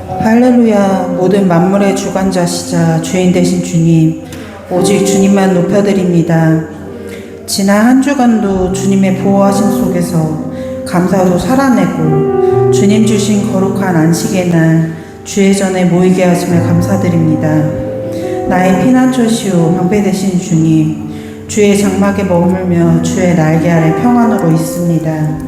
할렐루야. 모든 만물의 주관자시자 주인 되신 주님, 오직 주님만 높여드립니다. 지난 한 주간도 주님의 보호하심 속에서 감사로 살아내고 주님 주신 거룩한 안식의 날 주의 전에 모이게 하심에 감사드립니다. 나의 피난처시오 방패 되신 주님, 주의 장막에 머물며 주의 날개 아래 평안으로 있습니다.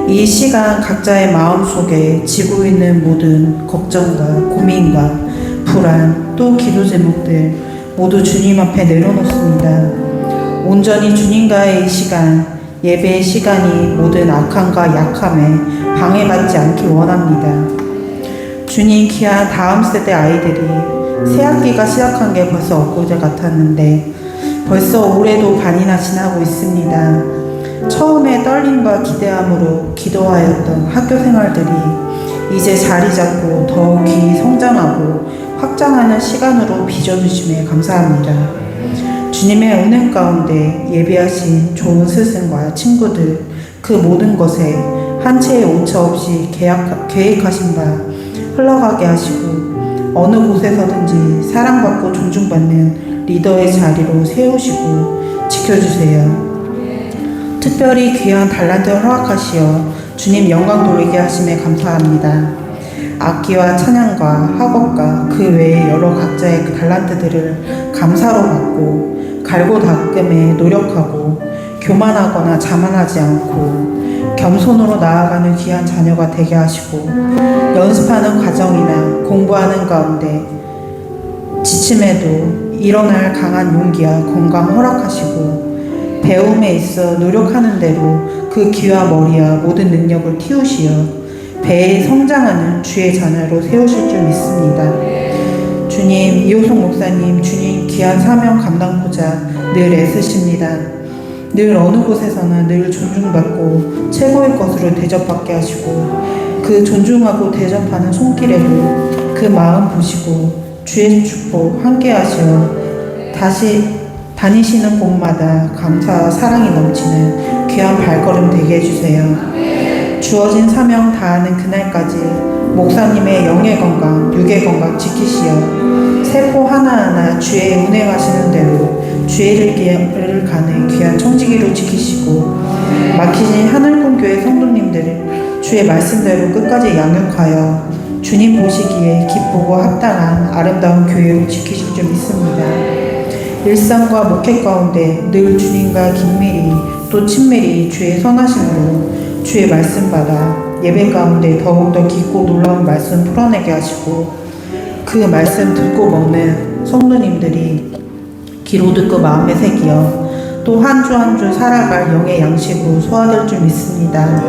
이 시간 각자의 마음속에 지고 있는 모든 걱정과 고민과 불안 또 기도 제목들 모두 주님 앞에 내려놓습니다. 온전히 주님과의 이 시간, 예배의 시간이 모든 악함과 약함에 방해받지 않길 원합니다. 주님 귀한 다음 세대 아이들이 새학기가 시작한 게 벌써 엊그제 같았는데 벌써 올해도 반이나 지나고 있습니다. 처음에 떨림과 기대함으로 기도하였던 학교 생활들이 이제 자리 잡고 더욱이 성장하고 확장하는 시간으로 빚어주심에 감사합니다. 주님의 은혜 가운데 예비하신 좋은 스승과 친구들 그 모든 것에 한 채의 오차 없이 계획하신 바 흘러가게 하시고 어느 곳에서든지 사랑받고 존중받는 리더의 자리로 세우시고 지켜주세요. 특별히 귀한 달란트를 허락하시어 주님 영광 돌리게 하심에 감사합니다. 악기와 찬양과 학업과 그 외의 여러 각자의 그 달란트들을 감사로 받고 갈고 닦음에 노력하고 교만하거나 자만하지 않고 겸손으로 나아가는 귀한 자녀가 되게 하시고 연습하는 과정이나 공부하는 가운데 지침에도 일어날 강한 용기와 건강 허락하시고 배움에 있어 노력하는 대로 그 귀와 머리와 모든 능력을 틔우시어 배에 성장하는 주의 자녀로 세우실 줄 믿습니다. 주님, 이호석 목사님, 주님 귀한 사명 감당코자 늘 애쓰십니다. 늘 어느 곳에서나 늘 존중받고 최고의 것으로 대접받게 하시고 그 존중하고 대접하는 손길에도 그 마음 보시고 주의 축복 함께 하시어 다시 다니시는 곳마다 감사와 사랑이 넘치는 귀한 발걸음 되게 해주세요. 주어진 사명 다하는 그날까지 목사님의 영의 건강, 육의 건강 지키시어 세포 하나하나 주의 운행하시는 대로 주의 길을 가는 귀한 청지기로 지키시고 막히신 하늘군교회 성도님들을 주의 말씀대로 끝까지 양육하여 주님 보시기에 기쁘고 합당한 아름다운 교회로 지키실 줄 믿습니다. 일상과 목회 가운데 늘 주님과 긴밀히 또 친밀히 주의 선하심으로 주의 말씀 받아 예배 가운데 더욱더 깊고 놀라운 말씀 풀어내게 하시고 그 말씀 듣고 먹는 성도님들이 귀로 듣고 마음에 새기어 또 한 주 한 주 살아갈 영의 양식으로 소화될 줄 믿습니다.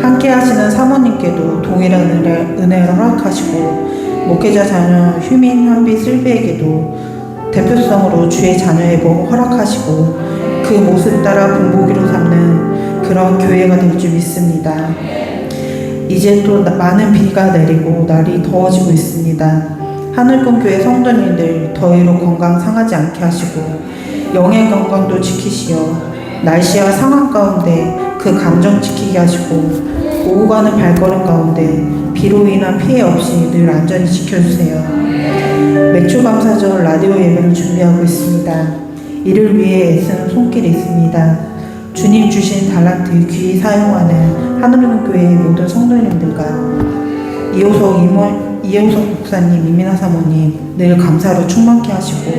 함께 하시는 사모님께도 동일한 은혜를 허락하시고 목회자 자녀 휴민, 현비, 슬비에게도 대표성으로 주의 자녀의 복 허락하시고 그 모습 따라 본보기로 삼는 그런 교회가 될 줄 믿습니다. 이제 또 많은 비가 내리고 날이 더워지고 있습니다. 하늘군교회 성도님들 더위로 건강 상하지 않게 하시고 영의 건강도 지키시어 날씨와 상황 가운데 그 감정 지키게 하시고 오고 가는 발걸음 가운데 비로 인한 피해 없이 늘 안전히 지켜주세요. 맥주 감사절 라디오 예배를 준비하고 있습니다. 이를 위해 애쓰는 손길이 있습니다. 주님 주신 달란트 귀히 사용하는 하늘문교회의 모든 성도님들과 이호석 목사님, 이민아 사모님 늘 감사로 충만케 하시고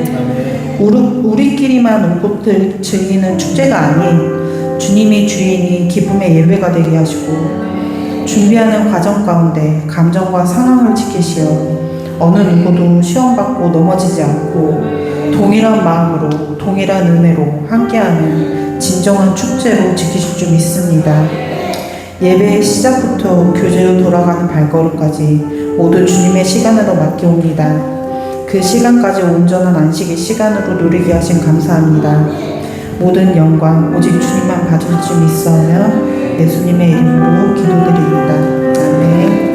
우리끼리만 온 곳을 즐기는 축제가 아닌 주님이 주인이 기쁨의 예배가 되게 하시고 준비하는 과정 가운데 감정과 상황을 지키시어 어느 누구도 시험받고 넘어지지 않고 동일한 마음으로 동일한 은혜로 함께하는 진정한 축제로 지키실 줄 믿습니다. 예배의 시작부터 교제로 돌아가는 발걸음까지 모두 주님의 시간으로 맡겨옵니다. 그 시간까지 온전한 안식의 시간으로 누리게 하신 감사합니다. 모든 영광 오직 주님만 받을 줄 믿사오며 예수님의 이름으로 기도드립니다. 아멘.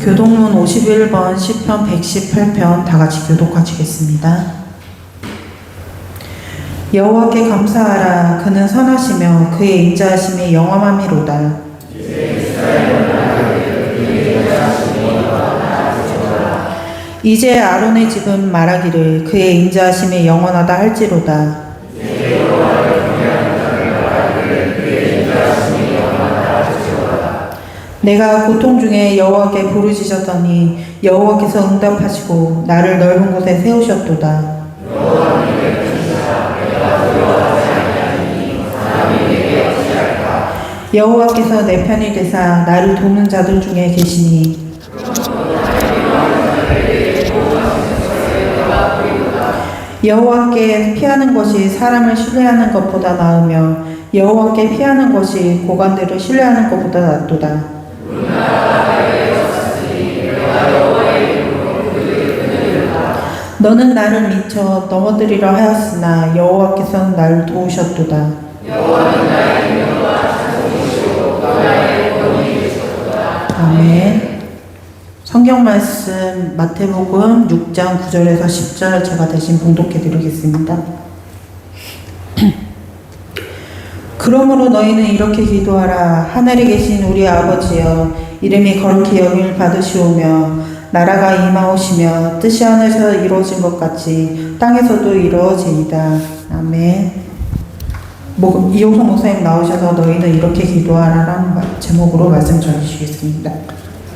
교독문 51번 시편 118편 다같이 교독하시겠습니다. 여호와께 감사하라. 그는 선하시며 그의 인자하심이 영원함이로다. 이제 아론의 집은 말하기를 그의 인자하심이 영원하다 할지로다. 내가 고통 중에 여호와께 부르짖었더니 여호와께서 응답하시고 나를 넓은 곳에 세우셨도다. 여호와께서 내 편이 되사 나를 도우는 자들 중에 계시니 여호와께 피하는 것이 사람을 신뢰하는 것보다 나으며 여호와께 피하는 것이 고관들을 신뢰하는 것보다 낫도다. 너는 나를 미쳐 넘어뜨리려 하였으나 여호와께서는 나를 도우셨도다. 아멘. 성경 말씀 마태복음 6장 9절에서 10절 제가 대신 봉독해 드리겠습니다. 그러므로 너희는 이렇게 기도하라. 하늘에 계신 우리 아버지여, 이름이 거룩히 여김을 받으시오며 나라가 임하오시며 뜻이 하늘에서 이루어진 것 같이 땅에서도 이루어지이다. 아멘. 이용성 목사님 나오셔서 너희는 이렇게 기도하라라는 제목으로 말씀 전해주시겠습니다.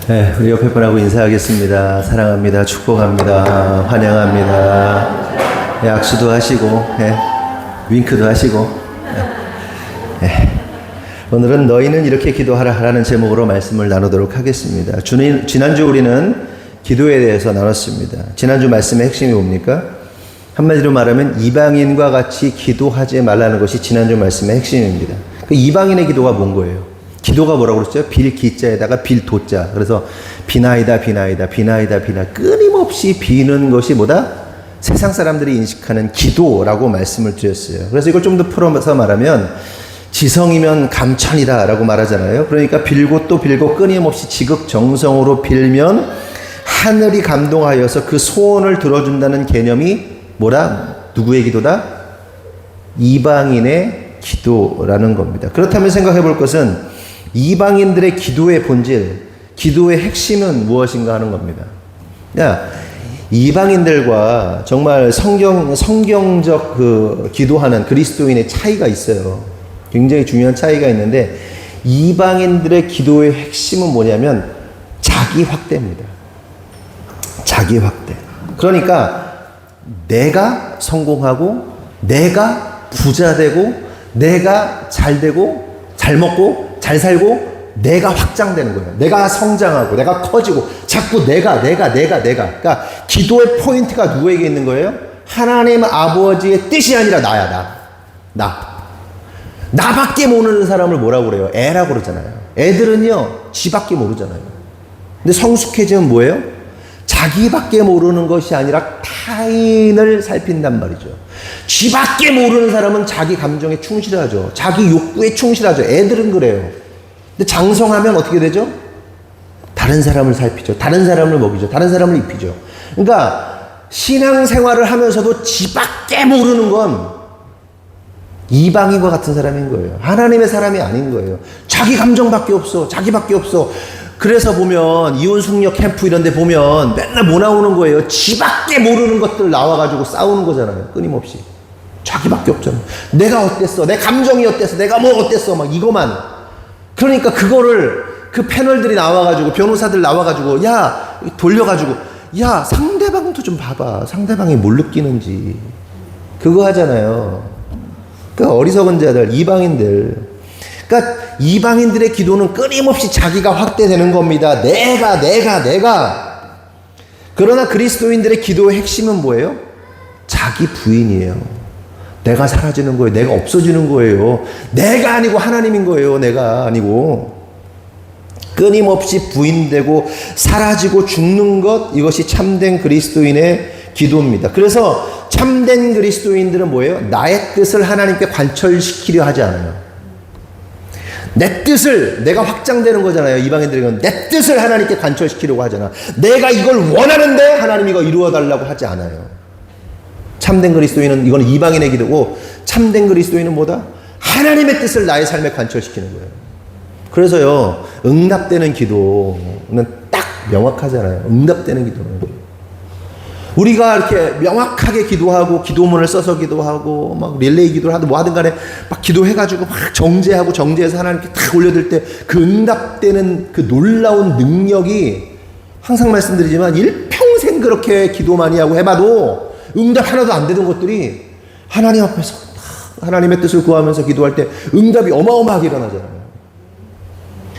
네, 우리 옆에 분하고 인사하겠습니다. 사랑합니다. 축복합니다. 환영합니다. 네, 악수도 하시고, 네, 윙크도 하시고. 네. 오늘은 너희는 이렇게 기도하라라는 제목으로 말씀을 나누도록 하겠습니다. 지난주 우리는 기도에 대해서 나눴습니다. 지난주 말씀의 핵심이 뭡니까? 한마디로 말하면 이방인과 같이 기도하지 말라는 것이 지난주 말씀의 핵심입니다. 그 이방인의 기도가 뭔 거예요? 기도가 뭐라고 그랬죠? 빌기자에다가 빌도자. 그래서 비나이다 비나이다 비나이다 비나 끊임없이 비는 것이 뭐다? 세상 사람들이 인식하는 기도라고 말씀을 드렸어요. 그래서 이걸 좀 더 풀어서 말하면 지성이면 감천이다 라고 말하잖아요. 그러니까 빌고 또 빌고 끊임없이 지극정성으로 빌면 하늘이 감동하여서 그 소원을 들어준다는 개념이 뭐라? 누구의 기도다? 이방인의 기도라는 겁니다. 그렇다면 생각해 볼 것은 이방인들의 기도의 본질, 기도의 핵심은 무엇인가 하는 겁니다. 야, 이방인들과 정말 성경적 기도하는 그리스도인의 차이가 있어요. 굉장히 중요한 차이가 있는데, 이방인들의 기도의 핵심은 뭐냐면 자기 확대입니다. 자기 확대. 그러니까 내가 성공하고, 내가 부자 되고, 내가 잘 되고, 잘 먹고, 잘 살고, 내가 확장되는 거예요. 내가 성장하고, 내가 커지고, 자꾸 내가. 그러니까 기도의 포인트가 누구에게 있는 거예요? 하나님 아버지의 뜻이 아니라 나야, 나. 나밖에 모르는 사람을 뭐라고 그래요? 애라고 그러잖아요. 애들은요, 지밖에 모르잖아요. 근데 성숙해지면 뭐예요? 자기밖에 모르는 것이 아니라 타인을 살핀단 말이죠. 지밖에 모르는 사람은 자기 감정에 충실하죠. 자기 욕구에 충실하죠. 애들은 그래요. 근데 장성하면 어떻게 되죠? 다른 사람을 살피죠. 다른 사람을 먹이죠. 다른 사람을 입히죠. 그러니까 신앙생활을 하면서도 지밖에 모르는 건 이방인과 같은 사람인 거예요. 하나님의 사람이 아닌 거예요. 자기 감정밖에 없어. 자기밖에 없어. 그래서 보면 이혼숙녀 캠프 이런 데 보면 맨날 뭐 나오는 거예요? 지밖에 모르는 것들 나와가지고 싸우는 거잖아요. 끊임없이. 자기밖에 없잖아. 내가 어땠어? 내 감정이 어땠어? 내가 뭐 어땠어? 막 이거만. 그러니까 그거를 그 패널들이 나와가지고 변호사들 나와가지고 야 돌려가지고 야 상대방도 좀 봐봐. 상대방이 뭘 느끼는지. 그거 하잖아요. 그러니까 어리석은 자들, 이방인들. 그러니까 이방인들의 기도는 끊임없이 자기가 확대되는 겁니다. 내가. 그러나 그리스도인들의 기도의 핵심은 뭐예요? 자기 부인이에요. 내가 사라지는 거예요. 내가 없어지는 거예요. 내가 아니고 하나님인 거예요. 내가 아니고. 끊임없이 부인되고 사라지고 죽는 것, 이것이 참된 그리스도인의 기도입니다. 그래서 참된 그리스도인들은 뭐예요? 나의 뜻을 하나님께 관철시키려 하지 않아요. 내 뜻을, 내가 확장되는 거잖아요. 이방인들에게는 내 뜻을 하나님께 관철시키려고 하잖아. 내가 이걸 원하는데 하나님 이거 이루어달라고 하지 않아요. 참된 그리스도인은, 이건 이방인의 기도고, 참된 그리스도인은 뭐다? 하나님의 뜻을 나의 삶에 관철시키는 거예요. 그래서요, 응답되는 기도는 딱 명확하잖아요. 응답되는 기도는. 우리가 이렇게 명확하게 기도하고, 기도문을 써서 기도하고, 막 릴레이 기도를 하든 뭐 하든 간에 막 기도해가지고 막 정제해서 하나님께 탁 올려들 때 그 응답되는 그 놀라운 능력이, 항상 말씀드리지만 일평생 그렇게 기도 많이 하고 해봐도 응답 하나도 안 되는 것들이 하나님 앞에서 하나님의 뜻을 구하면서 기도할 때 응답이 어마어마하게 일어나잖아요.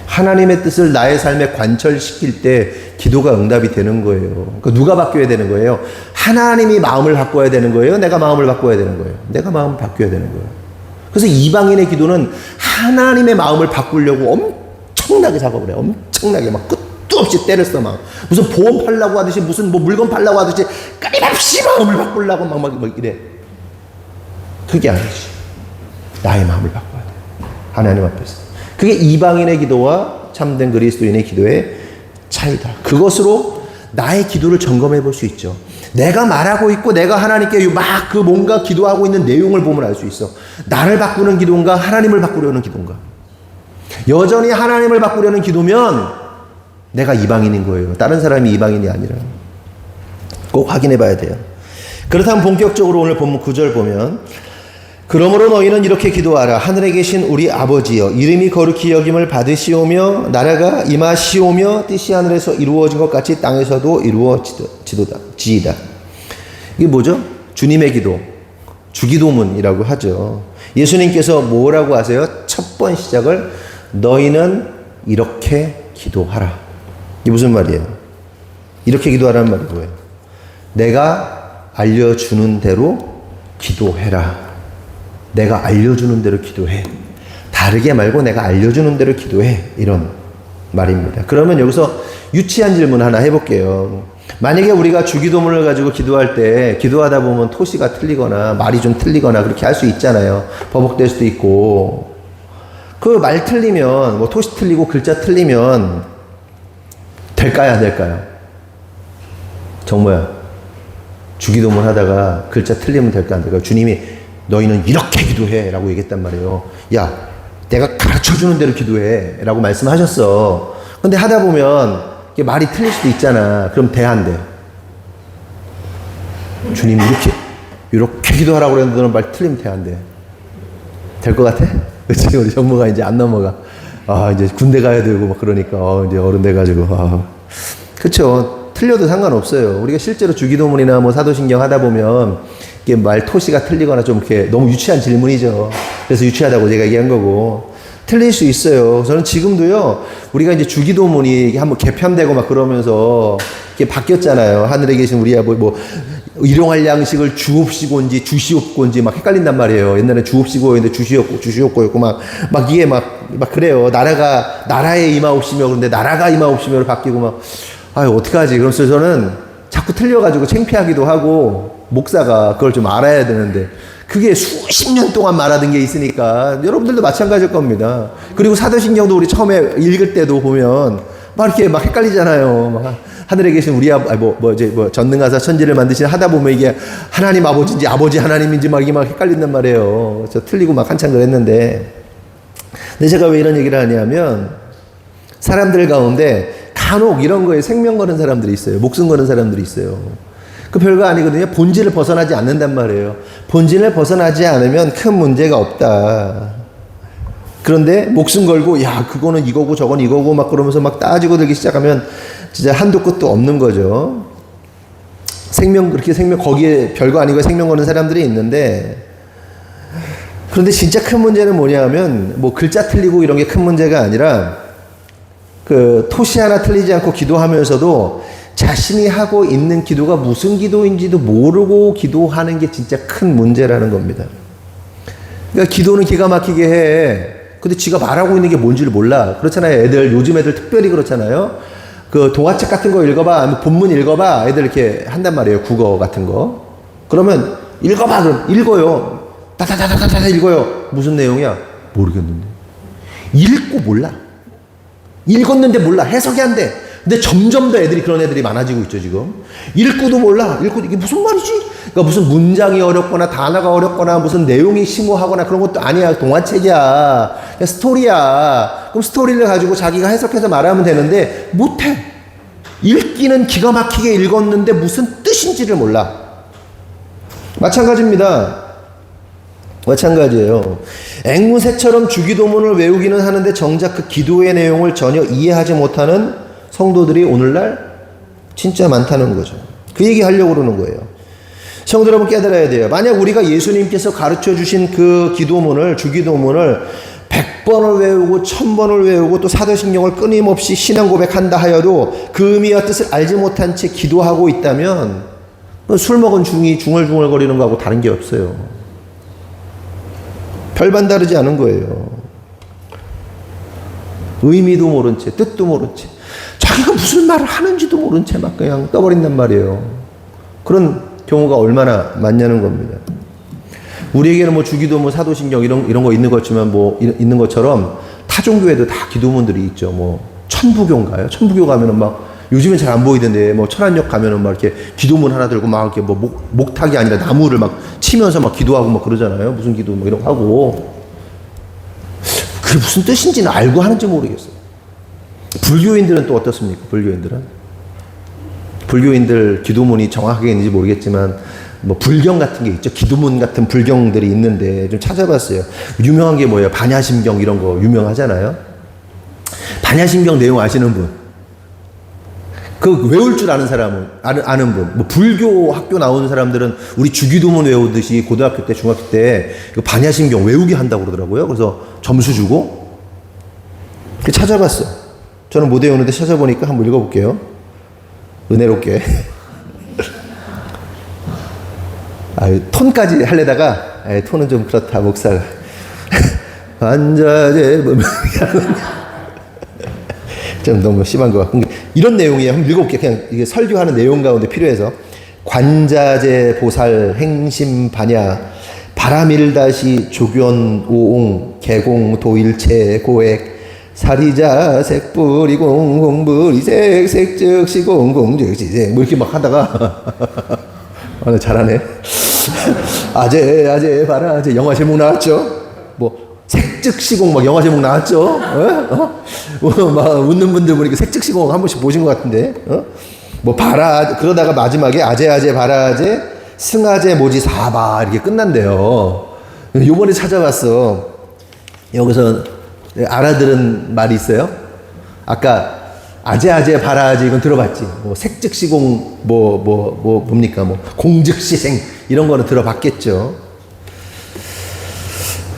하나님의 뜻을 나의 삶에 관철시킬 때 기도가 응답이 되는 거예요. 그러니까 누가 바뀌어야 되는 거예요? 하나님이 마음을 바꿔야 되는 거예요? 내가 마음을 바꿔야 되는 거예요? 내가 마음을 바뀌어야 되는 거예요. 그래서 이방인의 기도는 하나님의 마음을 바꾸려고 엄청나게 작업을 해요. 엄청나게 막 끝도 없이 때를 써 막. 무슨 보험 팔라고 하듯이, 무슨 뭐 물건 팔라고 하듯이 끊임없이 마음을 바꾸려고 막 이래. 그게 아니지. 나의 마음을 바꿔야 돼. 하나님 앞에서. 그게 이방인의 기도와 참된 그리스도인의 기도의 차이다. 그것으로 나의 기도를 점검해 볼 수 있죠. 내가 말하고 있고 내가 하나님께 막 그 뭔가 기도하고 있는 내용을 보면 알 수 있어. 나를 바꾸는 기도인가 하나님을 바꾸려는 기도인가. 여전히 하나님을 바꾸려는 기도면 내가 이방인인 거예요. 다른 사람이 이방인이 아니라. 꼭 확인해 봐야 돼요. 그렇다면 본격적으로 오늘 본문 9절 보면, 그러므로 너희는 이렇게 기도하라. 하늘에 계신 우리 아버지여, 이름이 거룩히 여김을 받으시오며 나라가 임하시오며 뜻이 하늘에서 이루어진 것 같이 땅에서도 이루어지이다. 이게 뭐죠? 주님의 기도, 주기도문이라고 하죠. 예수님께서 뭐라고 하세요? 첫 번 시작을 너희는 이렇게 기도하라. 이게 무슨 말이에요? 이렇게 기도하라는 말이 뭐예요? 내가 알려주는 대로 기도해라. 내가 알려주는 대로 기도해. 다르게 말고 내가 알려주는 대로 기도해. 이런 말입니다. 그러면 여기서 유치한 질문 하나 해볼게요. 만약에 우리가 주기도문을 가지고 기도할 때 기도하다 보면 토시가 틀리거나 말이 좀 틀리거나 그렇게 할 수 있잖아요. 버벅될 수도 있고. 그 말 틀리면, 뭐 토시 틀리고 글자 틀리면 될까요? 안 될까요? 정모야, 주기도문 하다가 글자 틀리면 될까 안 될까요? 주님이 너희는 이렇게 기도해 라고 얘기했단 말이에요. 야, 내가 가르쳐주는 대로 기도해 라고 말씀하셨어. 근데 하다 보면 이게 말이 틀릴 수도 있잖아. 그럼 돼, 안 돼? 주님이 이렇게 기도하라고 그랬는데 너는 말 틀리면 돼, 안 돼? 될 것 같아? 그치? 우리 전무가 이제 안 넘어가. 아, 이제 군대 가야 되고 막 그러니까, 이제 어른 돼가지고. 그쵸. 틀려도 상관없어요. 우리가 실제로 주기도문이나 뭐 사도신경 하다 보면 이게 말 토시가 틀리거나 좀 이렇게 너무 유치한 질문이죠. 그래서 유치하다고 제가 얘기한 거고. 틀릴 수 있어요. 저는 지금도요, 우리가 이제 주기도문이 한번 개편되고 막 그러면서 이게 바뀌었잖아요. 하늘에 계신 우리 아버지, 뭐, 일용할 양식을 주옵시고인지 주시옵고인지 막 헷갈린단 말이에요. 옛날에 주옵시고였는데 주시옵고였고 막 이게 막 그래요. 나라에 임하옵시며 그런데 나라가 임하옵시며로 바뀌고 막, 아유, 어떡하지. 그래서 저는 자꾸 틀려가지고 창피하기도 하고, 목사가 그걸 좀 알아야 되는데, 그게 수십 년 동안 말하던 게 있으니까, 여러분들도 마찬가지일 겁니다. 그리고 사도신경도 우리 처음에 읽을 때도 보면, 막 이렇게 막 헷갈리잖아요. 막 하늘에 계신 우리 전능하사 천지를 만드신 하다 보면 이게 하나님 아버지인지 아버지 하나님인지 막 이게 막 헷갈린단 말이에요. 저 틀리고 막 한참 그랬는데. 근데 제가 왜 이런 얘기를 하냐면, 사람들 가운데 간혹 이런 거에 생명 거는 사람들이 있어요. 목숨 거는 사람들이 있어요. 그 별거 아니거든요. 본질을 벗어나지 않는단 말이에요. 본질을 벗어나지 않으면 큰 문제가 없다. 그런데 목숨 걸고, 야, 그거는 이거고 저건 이거고 막 그러면서 막 따지고 들기 시작하면 진짜 한도 끝도 없는 거죠. 거기에 별거 아니고 생명 거는 사람들이 있는데, 그런데 진짜 큰 문제는 뭐냐면, 뭐 글자 틀리고 이런 게 큰 문제가 아니라, 그 토시 하나 틀리지 않고 기도하면서도 자신이 하고 있는 기도가 무슨 기도인지도 모르고 기도하는 게 진짜 큰 문제라는 겁니다. 그러니까 기도는 기가 막히게 해. 근데 지가 말하고 있는 게 뭔지를 몰라. 그렇잖아요. 요즘 애들 특별히 그렇잖아요. 그 동화책 같은 거 읽어봐. 본문 읽어봐. 애들 이렇게 한단 말이에요. 국어 같은 거. 그러면 읽어봐. 그럼 읽어요. 다다다다다다 읽어요. 무슨 내용이야? 모르겠는데. 읽고 몰라. 읽었는데 몰라. 해석이 안 돼. 근데 점점 더 애들이 그런 애들이 많아지고 있죠, 지금. 읽고도 몰라. 읽고 이게 무슨 말이지? 그러니까 무슨 문장이 어렵거나 단어가 어렵거나 무슨 내용이 심오하거나 그런 것도 아니야. 동화책이야. 그냥 스토리야. 그럼 스토리를 가지고 자기가 해석해서 말하면 되는데 못해. 읽기는 기가 막히게 읽었는데 무슨 뜻인지를 몰라. 마찬가지입니다. 마찬가지예요. 앵무새처럼 주기도문을 외우기는 하는데 정작 그 기도의 내용을 전혀 이해하지 못하는 성도들이 오늘날 진짜 많다는 거죠. 그 얘기 하려고 그러는 거예요. 성도 여러분 깨달아야 돼요. 만약 우리가 예수님께서 가르쳐 주신 그 기도문을, 주기도문을 100번을 외우고 1000번을 외우고 또 사도신경을 끊임없이 신앙 고백한다 하여도 그 의미와 뜻을 알지 못한 채 기도하고 있다면 술 먹은 중이 중얼중얼거리는 거하고 다른 게 없어요. 별반 다르지 않은 거예요. 의미도 모른 채, 뜻도 모른 채, 자기가 무슨 말을 하는지도 모른 채 막 그냥 떠버린단 말이에요. 그런 경우가 얼마나 많냐는 겁니다. 우리에게는 뭐 주기도 뭐 사도신경 이런 거 있는 것지만 뭐 있는 것처럼 타 종교에도 다 기도문들이 있죠. 뭐 천부교인가요? 천부교 가면은 막 요즘엔 잘 안 보이던데 뭐 철안역 가면은 막 이렇게 기도문 하나 들고 막 이렇게 뭐 목탁이 아니라 나무를 막 치면서 막 기도하고 막 그러잖아요. 무슨 기도 뭐 이런 거 하고. 그게 무슨 뜻인지는 알고 하는지 모르겠어요. 불교인들은 또 어떻습니까? 불교인들 기도문이 정확하게 있는지 모르겠지만 뭐 불경 같은 게 있죠. 기도문 같은 불경들이 있는데 좀 찾아봤어요. 유명한 게 뭐예요? 반야심경 이런 거 유명하잖아요. 반야심경 내용 아시는 분? 그 외울 줄 아는 사람은 아는 분. 뭐 불교 학교 나오는 사람들은 우리 주기도문 외우듯이 고등학교 때 중학교 때 반야심경 외우게 한다고 그러더라고요. 그래서 점수 주고 찾아봤어. 저는 못 외우는데 찾아보니까 한번 읽어볼게요. 은혜롭게. 톤까지 하려다가 톤은 좀 그렇다 목사가. 반자제 좀 너무 심한 것 같고 이런 내용이에요. 한번 읽어볼게요. 그냥 이게 설교하는 내용 가운데 필요해서 관자재 보살 행심 반야 바라밀다시 조견 오옹 개공 도일체 고액 사리자 색불이공 공불이색 색즉 시공 공즉시색 뭐 이렇게 막 하다가 아, 잘하네. 아재 바라제 영화 제목 나왔죠. 뭐 색즉시공 막 영화 제목 나왔죠. 막 웃는 분들 보니까 색즉시공 한 번씩 보신 것 같은데. 뭐 바라 그러다가 마지막에 아재 바라제 승아제 모지 사바 이렇게 끝난대요. 요번에 찾아봤어. 여기서 알아들은 말이 있어요. 아까 아재 바라제 이건 들어봤지. 뭐 색즉시공 뭡니까 뭐 공즉시생 이런 거는 들어봤겠죠.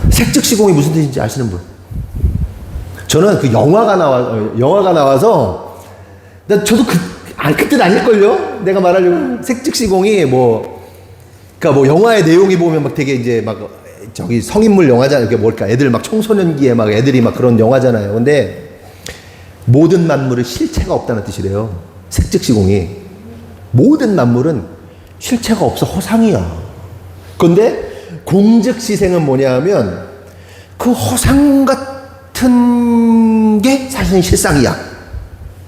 색즉시공이 무슨 뜻인지 아시는 분? 저는 그 영화가 나와서 저도 그 뜻 아닐걸요? 내가 말하려고 색즉시공이 그러니까 뭐 영화의 내용이 보면 막 되게 이제 막 저기 성인물 영화잖아요. 이게 뭘까? 애들 막 청소년기에 막 애들이 막 그런 영화잖아요. 근데 모든 만물은 실체가 없다는 뜻이래요. 색즉시공이 모든 만물은 실체가 없어 허상이야. 그런데 공즉시생은 뭐냐 하면 그 허상 같은 게 사실은 실상이야.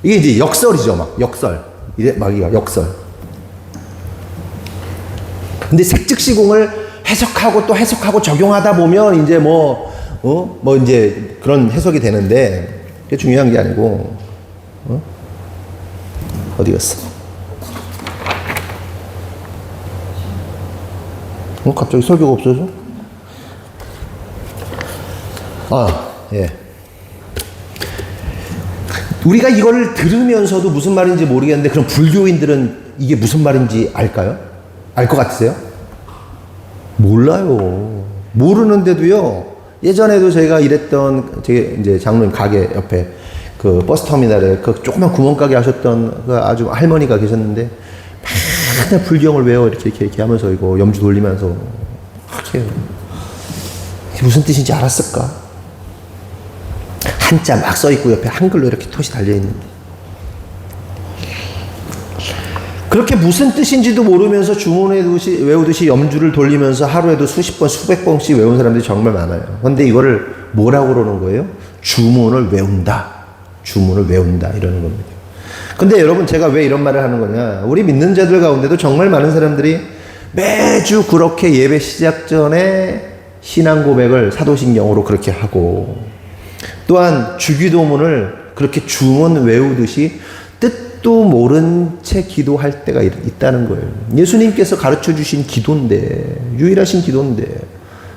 이게 이제 역설이죠. 막 역설. 역설. 근데 색즉시공을 해석하고 또 해석하고 적용하다 보면 이제 이제 그런 해석이 되는데 그게 중요한 게 아니고 어디 갔어? 갑자기 설교가 없어져? 예. 우리가 이걸 들으면서도 무슨 말인지 모르겠는데 그럼 불교인들은 이게 무슨 말인지 알까요? 알 것 같으세요? 몰라요. 모르는데도요. 예전에도 저희가 일했던 이제 장로님 가게 옆에 그 버스터미널에 그 조그만 구멍가게 하셨던 그 아주 할머니가 계셨는데 맨날 불경을 외워 이렇게 하면서 이거 염주 돌리면서 해요. 이게 무슨 뜻인지 알았을까? 한자 막 써있고 옆에 한글로 이렇게 톳이 달려있는데 그렇게 무슨 뜻인지도 모르면서 주문에 외우듯이 염주를 돌리면서 하루에도 수십 번 수백 번씩 외운 사람들이 정말 많아요. 그런데 이거를 뭐라고 그러는 거예요? 주문을 외운다 이러는 겁니다. 근데 여러분, 제가 왜 이런 말을 하는 거냐? 우리 믿는 자들 가운데도 정말 많은 사람들이 매주 그렇게 예배 시작 전에 신앙 고백을 사도신경으로 그렇게 하고, 또한 주기도문을 그렇게 주문 외우듯이 뜻도 모른 채 기도할 때가 있다는 거예요. 예수님께서 가르쳐 주신 기도인데, 유일하신 기도인데,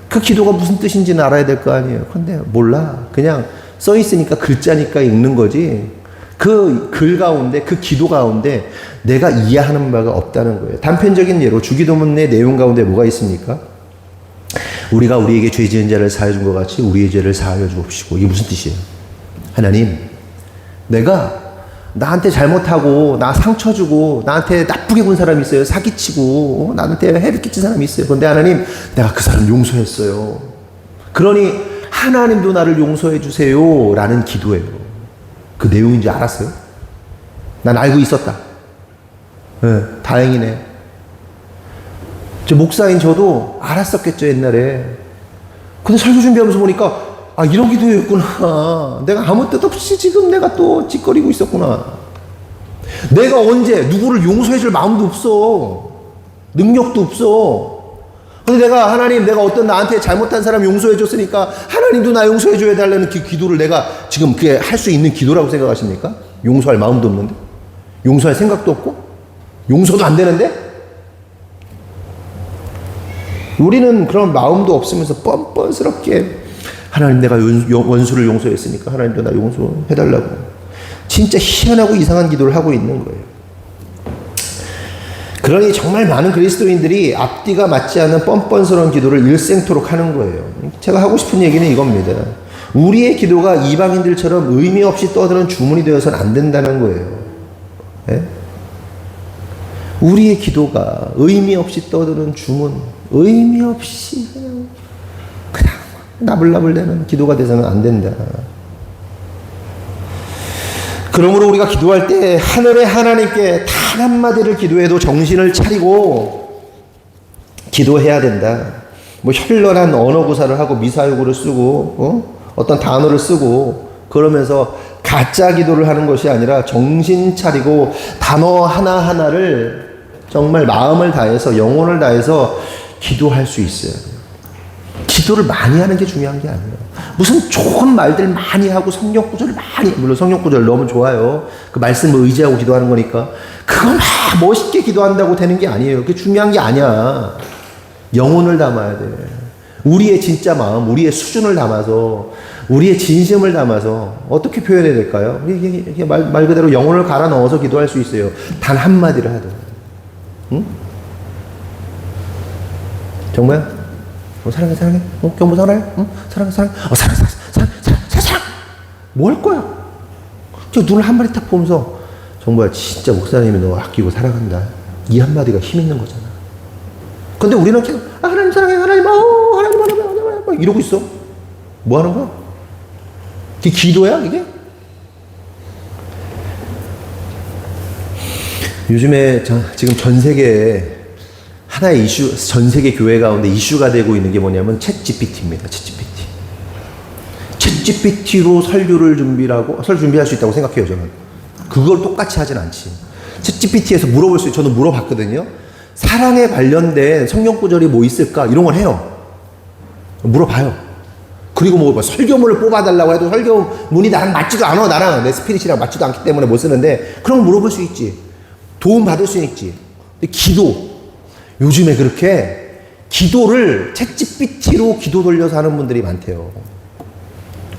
그 기도가 무슨 뜻인지는 알아야 될 거 아니에요. 근데 몰라. 그냥 써 있으니까 글자니까 읽는 거지. 그 글 가운데, 그 기도 가운데 내가 이해하는 바가 없다는 거예요. 단편적인 예로 주기도문의 내용 가운데 뭐가 있습니까? 우리가 우리에게 죄 지은 자를 사하여 준 것 같이 우리의 죄를 사하여 주옵시고. 이게 무슨 뜻이에요? 하나님, 내가 나한테 잘못하고 나 상처 주고 나한테 나쁘게 군 사람이 있어요. 사기치고 나한테 해를 끼친 사람이 있어요. 그런데 하나님, 내가 그 사람 용서했어요. 그러니 하나님도 나를 용서해 주세요 라는 기도예요. 그 내용인지 알았어요? 난 알고 있었다. 네, 다행이네. 저 목사인 저도 알았었겠죠, 옛날에. 근데 설교 준비하면서 보니까 아, 이런 기도였구나. 내가 아무 뜻 없이 지금 내가 또 짓거리고 있었구나. 내가 언제 누구를 용서해 줄 마음도 없어. 능력도 없어. 근데 내가 하나님, 내가 어떤 나한테 잘못한 사람 용서해 줬으니까 하나님도 나 용서해 줘야 달라는 그 기도를 내가 지금 그게 할 수 있는 기도라고 생각하십니까? 용서할 마음도 없는데? 용서할 생각도 없고? 용서도 안 되는데? 우리는 그런 마음도 없으면서 뻔뻔스럽게 하나님, 내가 원수를 용서했으니까 하나님도 나 용서해달라고. 진짜 희한하고 이상한 기도를 하고 있는 거예요. 그러니 정말 많은 그리스도인들이 앞뒤가 맞지 않는 뻔뻔스러운 기도를 일생토록 하는 거예요. 제가 하고 싶은 얘기는 이겁니다. 우리의 기도가 이방인들처럼 의미 없이 떠드는 주문이 되어서는 안 된다는 거예요. 네? 우리의 기도가 의미 없이 떠드는 주문, 의미 없이 그냥 나불나불대는 기도가 돼서는 안 된다. 그러므로 우리가 기도할 때 하늘의 하나님께 단 한마디를 기도해도 정신을 차리고 기도해야 된다. 뭐 현란한 언어 구사를 하고 미사용어를 쓰고 어떤 단어를 쓰고 그러면서 가짜 기도를 하는 것이 아니라 정신 차리고 단어 하나하나를 정말 마음을 다해서 영혼을 다해서 기도할 수 있어요. 기도를 많이 하는 게 중요한 게 아니에요. 무슨 좋은 말들 많이 하고 성경 구절을 많이, 물론 성경 구절 너무 좋아요. 그 말씀을 의지하고 기도하는 거니까 그걸 막 멋있게 기도한다고 되는 게 아니에요. 그게 중요한 게 아니야. 영혼을 담아야 돼. 우리의 진짜 마음, 우리의 수준을 담아서, 우리의 진심을 담아서 어떻게 표현해야 될까요? 이게 말 그대로 영혼을 갈아 넣어서 기도할 수 있어요. 단 한마디를 하도. 응? 정말? 사랑해, 사랑해. 경보 사랑해. 사랑해, 사랑해. 사랑. 뭐 할 거야? 저 눈을 한 마리 딱 보면서 정말 진짜 목사님이 너 아끼고 사랑한다. 이 한마디가 힘 있는 거잖아. 근데 우리는 계속 하나님 사랑해, 하나님, 하나님, 이러고 있어. 뭐 하는 거야? 이게 기도야, 이게? 요즘에 지금 전 세계에 하나의 이슈, 전 세계 교회 가운데 이슈가 되고 있는 게 뭐냐면 챗GPT입니다. 챗GPT로 설교를 준비할 수 있다고 생각해요, 저는. 그걸 똑같이 하진 않지. 챗GPT에서 물어볼 수 있어요. 저는 물어봤거든요. 사랑에 관련된 성경 구절이 뭐 있을까? 이런 걸 해요. 물어봐요. 그리고 뭐 설교문을 뽑아달라고 해도 설교문이 나랑 맞지도 않아. 나랑 내 스피릿이랑 맞지도 않기 때문에 못 쓰는데 그런 걸 물어볼 수 있지. 도움 받을 수 있지. 근데 기도. 요즘에 그렇게 기도를 챗GPT로 기도 돌려서 하는 분들이 많대요.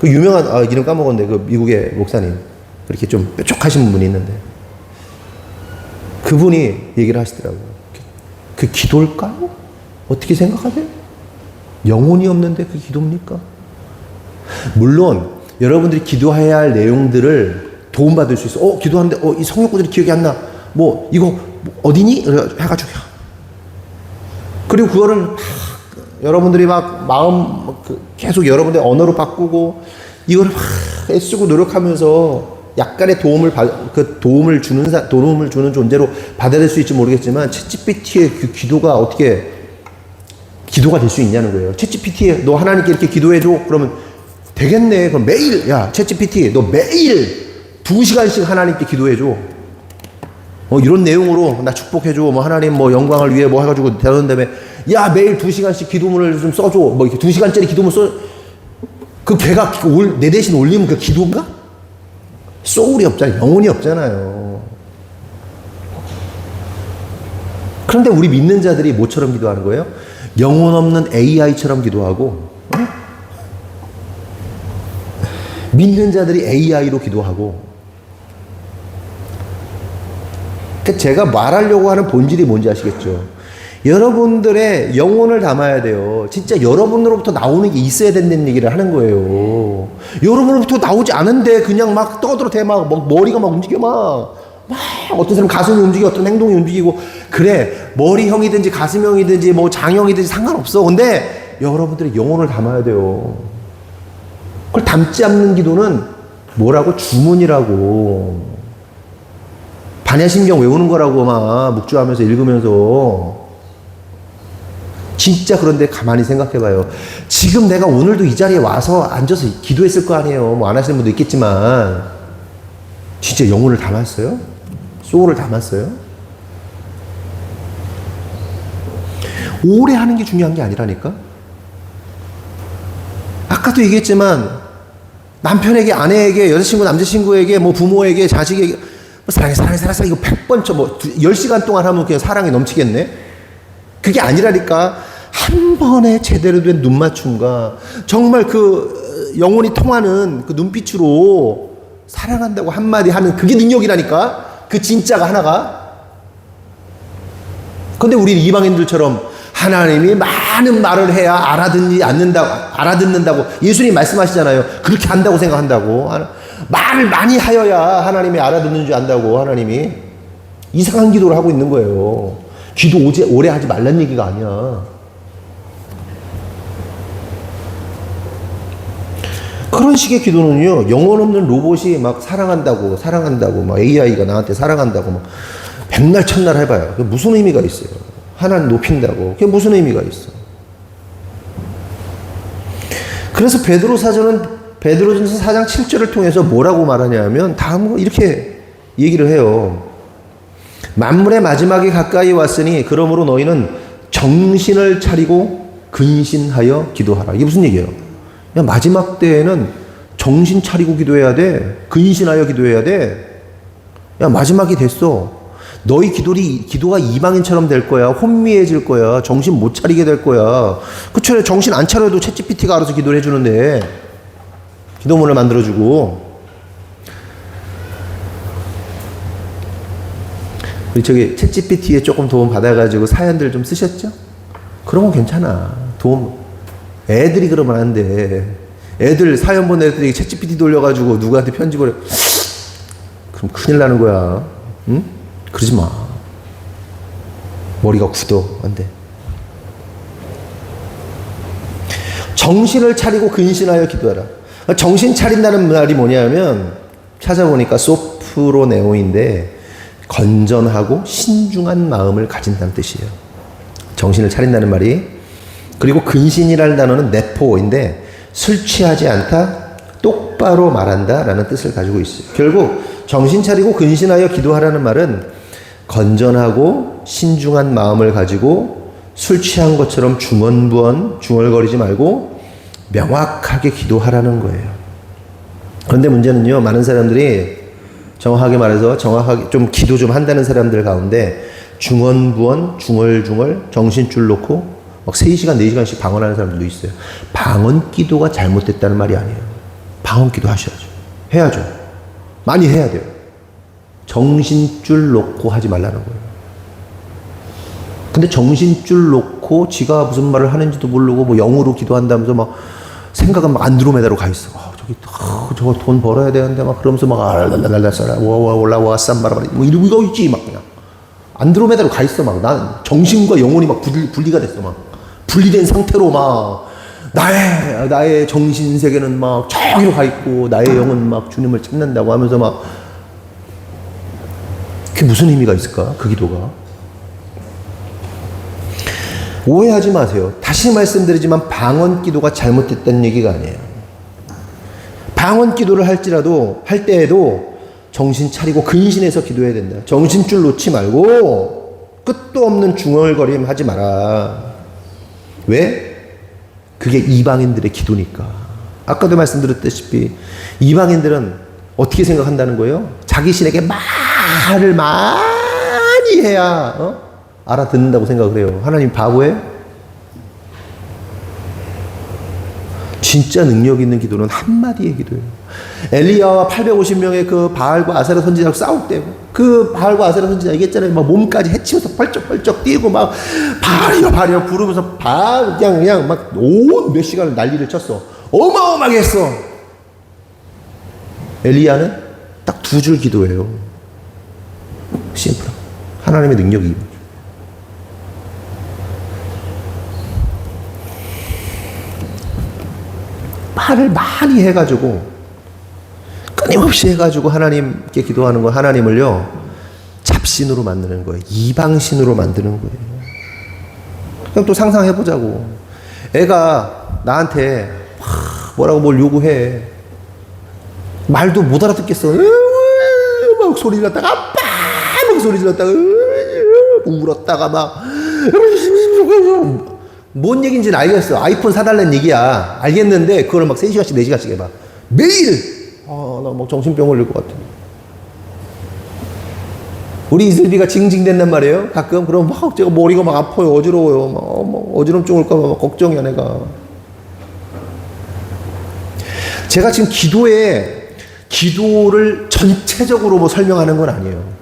그 유명한, 이름 까먹었는데, 그 미국의 목사님. 그렇게 좀 뾰족하신 분이 있는데. 그분이 얘기를 하시더라고요. 그 기도일까요? 어떻게 생각하세요? 영혼이 없는데 그 기도입니까? 물론, 여러분들이 기도해야 할 내용들을 도움받을 수 있어. 기도하는데, 이 성경 구절이 기억이 안 나. 이거, 어디니? 해가지고. 그리고 그거를 여러분들이 막 마음 계속 여러분들 언어로 바꾸고 이걸 막 애쓰고 노력하면서 약간의 도움을 주는 존재로 받아들일 수 있을지 모르겠지만 챗GPT의 그 기도가 어떻게 기도가 될 수 있냐는 거예요. 챗GPT에 너 하나님께 이렇게 기도해줘. 그러면 되겠네. 그럼 매일 야 챗GPT 너 매일 2시간씩 하나님께 기도해줘. 이런 내용으로 나 축복해줘. 뭐 하나님 뭐 영광을 위해 뭐 해가지고 대하는 다음에 야 매일 2시간씩 기도문을 좀 써줘. 뭐 이렇게 2시간짜리 기도문 써. 그 걔가 내 대신 올리면 그 기도인가? 소울이 없잖아요. 영혼이 없잖아요. 그런데 우리 믿는 자들이 뭐처럼 기도하는 거예요? 영혼 없는 AI처럼 기도하고, 믿는 자들이 AI로 기도하고. 그러니까 제가 말하려고 하는 본질이 뭔지 아시겠죠? 여러분들의 영혼을 담아야 돼요. 진짜 여러분으로부터 나오는 게 있어야 된다는 얘기를 하는 거예요. 여러분으로부터 나오지 않은데 그냥 막 떠들어대 막 머리가 막 움직여 막 어떤 사람 가슴이 움직이고 어떤 행동이 움직이고 그래 머리형이든지 가슴형이든지 뭐 장형이든지 상관없어. 근데 여러분들의 영혼을 담아야 돼요. 그걸 담지 않는 기도는 뭐라고? 주문이라고. 반야심경 외우는 거라고 막 묵주하면서 읽으면서. 진짜 그런데 가만히 생각해봐요. 지금 내가 오늘도 이 자리에 와서 앉아서 기도했을 거 아니에요. 뭐 안 하시는 분도 있겠지만 진짜 영혼을 담았어요? 소울을 담았어요? 오래 하는 게 중요한 게 아니라니까. 아까도 얘기했지만 남편에게, 아내에게, 여자친구, 남자친구에게, 뭐 부모에게, 자식에게 뭐 사랑해 이거 100번 쳐 뭐 10시간 동안 하면 그냥 사랑이 넘치겠네? 그게 아니라니까. 한 번에 제대로 된 눈맞춤과 정말 그 영혼이 통하는 그 눈빛으로 사랑한다고 한마디 하는 그게 능력이라니까. 그 진짜가 하나가. 근데 우리 이방인들처럼 하나님이 많은 말을 해야 알아듣는다고 예수님 말씀하시잖아요. 그렇게 한다고 생각한다고. 말을 많이 하여야 하나님이 알아듣는 줄 안다고. 하나님이 이상한 기도를 하고 있는 거예요. 기도 오래 하지 말란 얘기가 아니야. 그런 식의 기도는요, 영혼 없는 로봇이 막 사랑한다고 막 AI가 나한테 사랑한다고 막 백날 첫날 해봐요. 그게 무슨 의미가 있어요? 하나님 높인다고. 그게 무슨 의미가 있어? 그래서 베드로전서 4장 7절을 통해서 뭐라고 말하냐면 다음 이렇게 얘기를 해요. 만물의 마지막이 가까이 왔으니 그러므로 너희는 정신을 차리고 근신하여 기도하라. 이게 무슨 얘기예요? 야, 마지막 때에는 정신 차리고 기도해야 돼. 근신하여 기도해야 돼. 야, 마지막이 됐어. 너희 기도가 이방인처럼 될 거야. 혼미해질 거야. 정신 못 차리게 될 거야. 그쵸? 정신 안 차려도 챗GPT가 알아서 기도를 해주는데. 기도문을 만들어주고. 우리 저기 챗GPT에 조금 도움 받아가지고 사연들 좀 쓰셨죠? 그런 건 괜찮아. 애들이 그러면 안 돼. 애들 사연 보낸 애들이 챗GPT 돌려가지고 누구한테 편집을 해. 그럼 큰일 나는 거야. 응? 그러지 마. 머리가 굳어. 안 돼. 정신을 차리고 근신하여 기도하라. 정신 차린다는 말이 뭐냐면 찾아보니까 소프로네오인데 건전하고 신중한 마음을 가진다는 뜻이에요. 정신을 차린다는 말이. 그리고 근신이라는 단어는 네포인데 술 취하지 않다, 똑바로 말한다 라는 뜻을 가지고 있어요. 결국 정신 차리고 근신하여 기도하라는 말은 건전하고 신중한 마음을 가지고 술 취한 것처럼 중얼거리지 말고 명확하게 기도하라는 거예요. 그런데 문제는요, 많은 사람들이 정확하게 말해서 좀 기도 좀 한다는 사람들 가운데 중얼중얼 정신줄 놓고 막 3시간, 4시간씩 방언하는 사람들도 있어요. 방언 기도가 잘못됐다는 말이 아니에요. 방언 기도 하셔야죠. 해야죠. 많이 해야 돼요. 정신줄 놓고 하지 말라는 거예요. 근데 정신줄 놓고 지가 무슨 말을 하는지도 모르고 뭐 영어로 기도한다면서 막 생각은 막 안드로메다로 가 있어. 저거 돈 벌어야 되는데 막 그러면서 막 올라와 쌈바라바리 뭐 이러고 있지 막 그냥 안드로메다로 가 있어. 막 난 정신과 영혼이 막 분리가 됐어. 막 분리된 상태로 막 나의 정신 세계는 막 저기로 가 있고 나의 영은 막 주님을 찾는다고 하면서 막 그게 무슨 의미가 있을까? 그 기도가. 오해하지 마세요. 다시 말씀드리지만 방언 기도가 잘못됐다는 얘기가 아니에요. 방언 기도를 할 때에도 정신 차리고 근신해서 기도해야 된다. 정신줄 놓지 말고 끝도 없는 중얼거림 하지 마라. 왜? 그게 이방인들의 기도니까. 아까도 말씀드렸다시피 이방인들은 어떻게 생각한다는 거예요? 자기 신에게 말을 많이 해야 알아듣는다고 생각을 해요. 하나님 바보예요? 진짜 능력 있는 기도는 한마디의 기도예요. 엘리야와 850명의 그 바알과 아세라 선지자랑 싸울 때 그 바알과 아세라 선지자 얘기했잖아요. 막 몸까지 해치면서 펄쩍펄쩍 뛰고 막 바알이여 부르면서 그냥 막 온 몇 시간을 난리를 쳤어. 어마어마하게 했어. 엘리야는 딱 2줄 기도해요. 심플. 하나님의 능력이. 말을 많이 해가지고 끊임없이 해가지고 하나님께 기도하는 건 하나님을요 잡신으로 만드는 거예요. 이방신으로 만드는 거예요. 그럼 또 상상해보자고. 애가 나한테 뭐라고 뭘 요구해. 말도 못 알아듣겠어. 막 소리 질렀다가 아빠 막 소리 질렀다가 울었다가 막 뭔 얘기인지는 알겠어. 아이폰 사달라는 얘기야. 알겠는데 그걸 막 3시간씩 4시간씩 해봐. 매일 나 막 정신병 걸릴 것 같아. 우리 이슬비가 징징댄단 말이에요. 가끔 그럼 막 제가 머리가 막 아파요. 어지러워요. 막 어지럼증 올까 봐 걱정이야 내가. 제가 지금 기도를 전체적으로 뭐 설명하는 건 아니에요.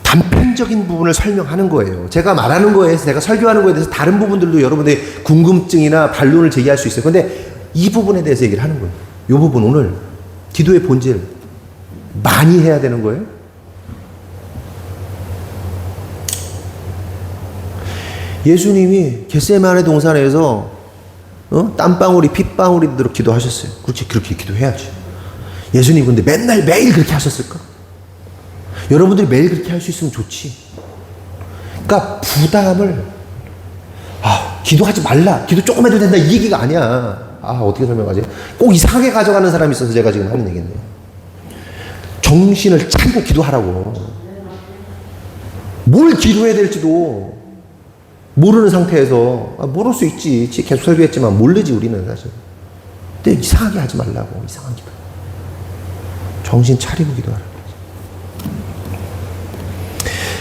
단편적인 부분을 설명하는 거예요. 제가 말하는 거에 제가 설교하는 거에 대해서 다른 부분들도 여러분들이 궁금증이나 반론을 제기할 수 있어요. 근데 이 부분에 대해서 얘기를 하는 거예요. 이 부분 오늘 기도의 본질 많이 해야 되는 거예요. 예수님이 겟세마네 동산에서 땀방울이 핏방울이 되도록 기도하셨어요. 그렇지, 그렇게 기도해야지. 예수님 근데 맨날 매일 그렇게 하셨을까? 여러분들이 매일 그렇게 할 수 있으면 좋지. 그러니까 부담을 기도하지 말라. 기도 조금 해도 된다. 이 얘기가 아니야. 어떻게 설명하지? 꼭 이상하게 가져가는 사람이 있어서 제가 지금 하는 얘기인데요. 정신을 차리고 기도하라고. 뭘 기도해야 될지도 모르는 상태에서 모를 수 있지. 계속 설교했지만 모르지 우리는 사실. 근데 이상하게 하지 말라고. 이상한 기도. 정신 차리고 기도하라.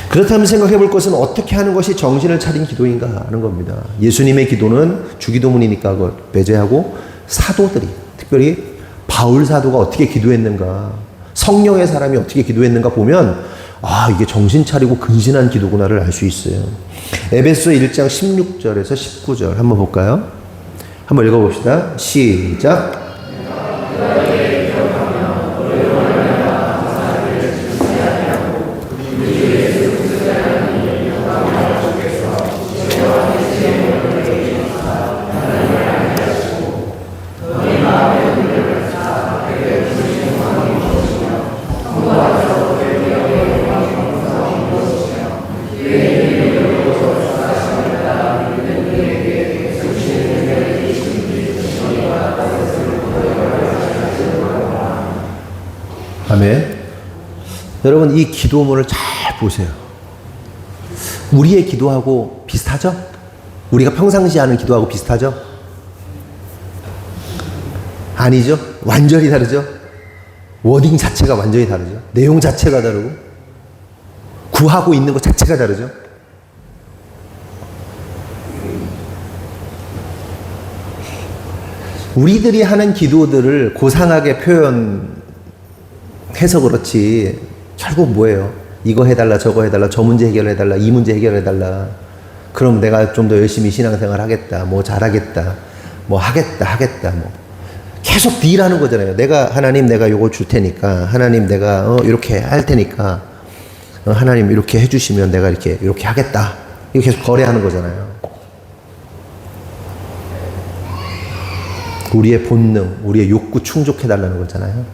그렇다면 생각해 볼 것은 어떻게 하는 것이 정신을 차린 기도인가 하는 겁니다. 예수님의 기도는 주기도문이니까 그걸 배제하고 사도들이, 특별히 바울 사도가 어떻게 기도했는가, 성령의 사람이 어떻게 기도했는가 보면 이게 정신 차리고 근신한 기도구나를 알 수 있어요. 에베소 1장 16절에서 19절 한번 볼까요? 한번 읽어봅시다. 시작. 아멘. 여러분 이 기도문을 잘 보세요. 우리의 기도하고 비슷하죠? 우리가 평상시에 하는 기도하고 비슷하죠? 아니죠? 완전히 다르죠? 워딩 자체가 완전히 다르죠? 내용 자체가 다르고 구하고 있는 것 자체가 다르죠? 우리들이 하는 기도들을 고상하게 표현해서 그렇지 결국 뭐예요? 이거 해달라 저거 해달라 저 문제 해결해달라 이 문제 해결해달라 그럼 내가 좀 더 열심히 신앙생활 하겠다 뭐 잘하겠다 뭐 하겠다 뭐 계속 딜하는 거잖아요. 내가 하나님 내가 요거 줄 테니까 하나님 내가 이렇게 할 테니까 하나님 이렇게 해주시면 내가 이렇게 하겠다 이거 계속 거래하는 거잖아요. 우리의 본능 우리의 욕구 충족해달라는 거잖아요.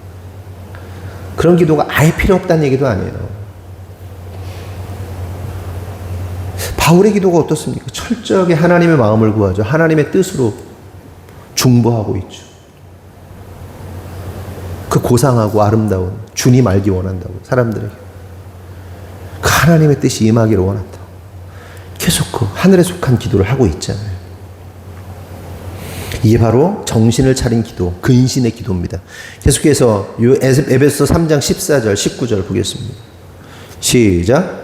그런 기도가 아예 필요 없다는 얘기도 아니에요. 바울의 기도가 어떻습니까? 철저하게 하나님의 마음을 구하죠. 하나님의 뜻으로 중보하고 있죠. 그 고상하고 아름다운 주님 알기 원한다고, 사람들에게. 그 하나님의 뜻이 임하기를 원한다. 계속 그 하늘에 속한 기도를 하고 있잖아요. 이게 바로 정신을 차린 기도, 근신의 기도입니다. 계속해서 에베소 3장 14절, 19절 보겠습니다. 시작.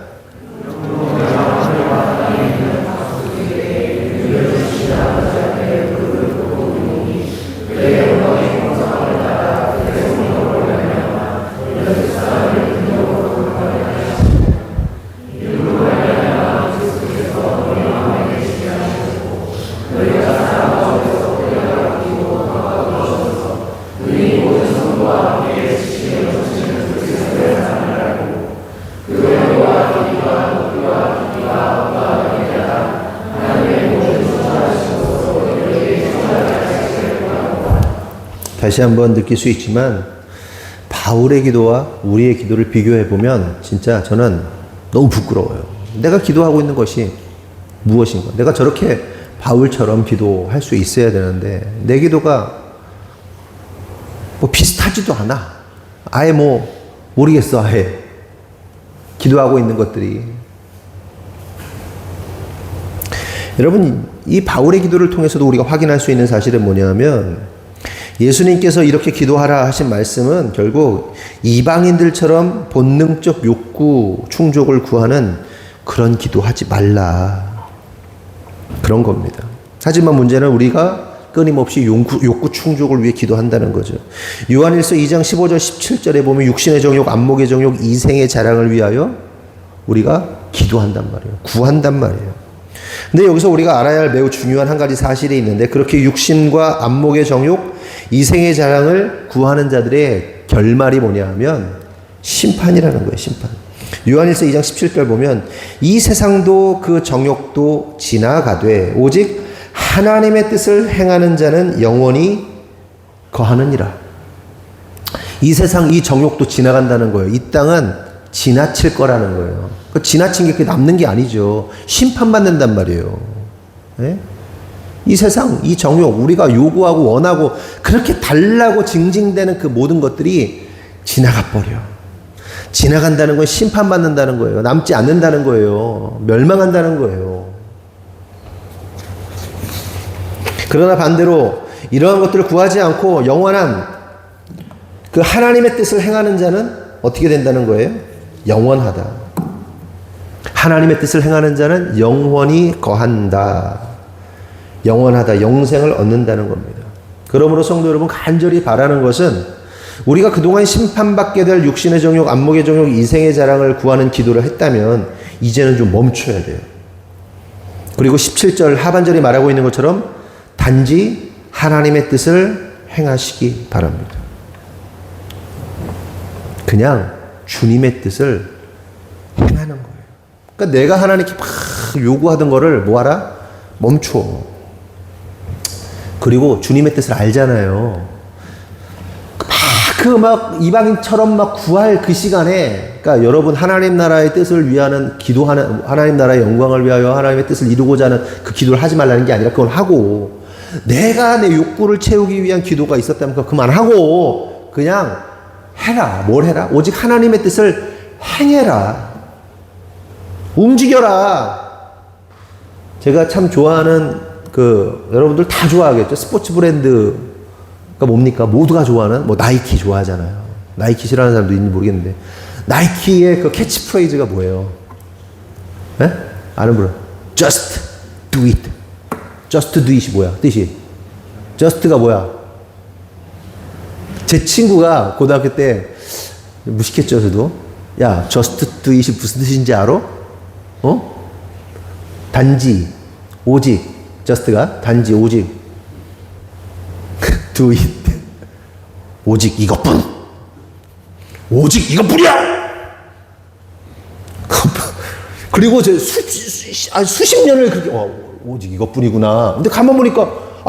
다시 한번 느낄 수 있지만 바울의 기도와 우리의 기도를 비교해 보면 진짜 저는 너무 부끄러워요. 내가 기도하고 있는 것이 무엇인가? 내가 저렇게 바울처럼 기도할 수 있어야 되는데 내 기도가 뭐 비슷하지도 않아. 아예 뭐 모르겠어. 아예 기도하고 있는 것들이. 여러분, 이 바울의 기도를 통해서도 우리가 확인할 수 있는 사실은 뭐냐면 예수님께서 이렇게 기도하라 하신 말씀은 결국 이방인들처럼 본능적 욕구 충족을 구하는 그런 기도하지 말라, 그런 겁니다. 하지만 문제는 우리가 끊임없이 욕구 충족을 위해 기도한다는 거죠. 요한일서 2장 15절 17절에 보면 육신의 정욕, 안목의 정욕, 이생의 자랑을 위하여 우리가 기도한단 말이에요. 구한단 말이에요. 근데 여기서 우리가 알아야 할 매우 중요한 한 가지 사실이 있는데, 그렇게 육신과 안목의 정욕, 이생의 자랑을 구하는 자들의 결말이 뭐냐 하면 심판이라는 거예요. 심판. 요한일서 2장 17절 보면 이 세상도 그 정욕도 지나가되 오직 하나님의 뜻을 행하는 자는 영원히 거하느니라. 이 세상, 이 정욕도 지나간다는 거예요. 이 땅은 지나칠 거라는 거예요. 그 지나친 게 그게 남는 게 아니죠. 심판받는단 말이에요. 네? 이 세상, 이 정욕, 우리가 요구하고 원하고 그렇게 달라고 징징대는 그 모든 것들이 지나가 버려. 지나간다는 건 심판받는다는 거예요. 남지 않는다는 거예요. 멸망한다는 거예요. 그러나 반대로 이러한 것들을 구하지 않고 영원한 그 하나님의 뜻을 행하는 자는 어떻게 된다는 거예요? 영원하다. 하나님의 뜻을 행하는 자는 영원히 거한다. 영원하다. 영생을 얻는다는 겁니다. 그러므로 성도 여러분, 간절히 바라는 것은 우리가 그동안 심판받게 될 육신의 정욕, 안목의 정욕, 이생의 자랑을 구하는 기도를 했다면 이제는 좀 멈춰야 돼요. 그리고 17절 하반절이 말하고 있는 것처럼 단지 하나님의 뜻을 행하시기 바랍니다. 그냥 주님의 뜻을 행하는 거예요. 그러니까 내가 하나님께 막 요구하던 거를 뭐하라? 멈춰. 그리고 주님의 뜻을 알잖아요. 막 이방인처럼 막 구할 그 시간에, 그러니까 여러분 하나님 나라의 뜻을 위하는 기도하는, 하나님 나라의 영광을 위하여 하나님의 뜻을 이루고자 하는 그 기도를 하지 말라는 게 아니라 그걸 하고, 내가 내 욕구를 채우기 위한 기도가 있었다면 그거 그만하고 그냥 해라. 뭘 해라? 오직 하나님의 뜻을 행해라. 움직여라. 제가 참 좋아하는 여러분들 다 좋아하겠죠. 스포츠 브랜드가 뭡니까? 모두가 좋아하는, 뭐 나이키 좋아하잖아요. 나이키 싫어하는 사람도 있는지 모르겠는데, 나이키의 그 캐치프레이즈가 뭐예요? 네? 아는 분은? Just do it. Just do it이 뭐야? 뜻이? Just가 뭐야? 제 친구가 고등학교 때 무식했죠, 저도. 야, just do it이 무슨 뜻인지 알아? 단지, 오직. just가 단지, 오직. do it. 오직 이것뿐. 오직 이것뿐이야! 그리고 수십 년을 그렇게, 오직 이것뿐이구나. 근데 가만 보니까,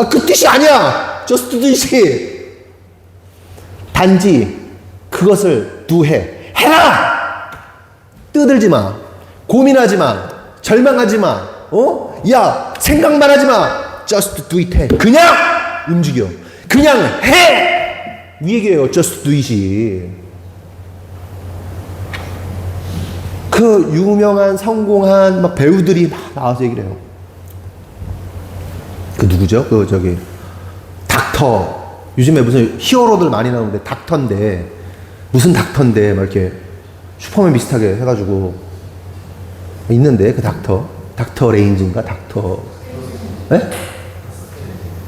그 뜻이 아니야! just do it이. 단지 그것을 두해. 해라! 떠들지 마. 고민하지 마. 절망하지 마. 야, 생각만 하지 마. just do it 해. 그냥 움직여. 그냥 해! 이 얘기예요. just do it이. 그 유명한 성공한 막 배우들이 막 나와서 얘기를 해요. 그 누구죠? 그 저기 닥터. 요즘에 무슨 히어로들 많이 나오는데 닥터인데 무슨 닥터인데 막 이렇게 슈퍼맨 비슷하게 해가지고 있는데 그 닥터 레인지인가 닥터. 예?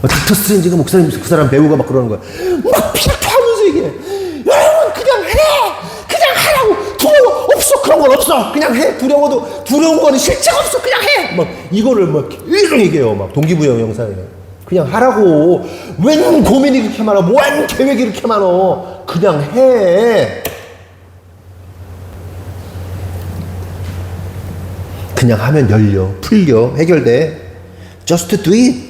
닥터 스트레인지가 목사님 그 사람 배우가 막 그러는 거야. 막 피력하면서 얘기해. 여러분 그냥 해. 그냥 하라고. 두려워 없어. 그런 건 없어. 그냥 해. 두려워도 두려운 거는 실체가 없어. 그냥 해. 막 이거를 막 이런 얘기해요. 막 동기부여 영상에. 그냥 하라고. 웬 고민이 그렇게 많아. 웬 계획이 그렇게 많아. 그냥 해. 그냥 하면 열려, 풀려, 해결돼. Just do it.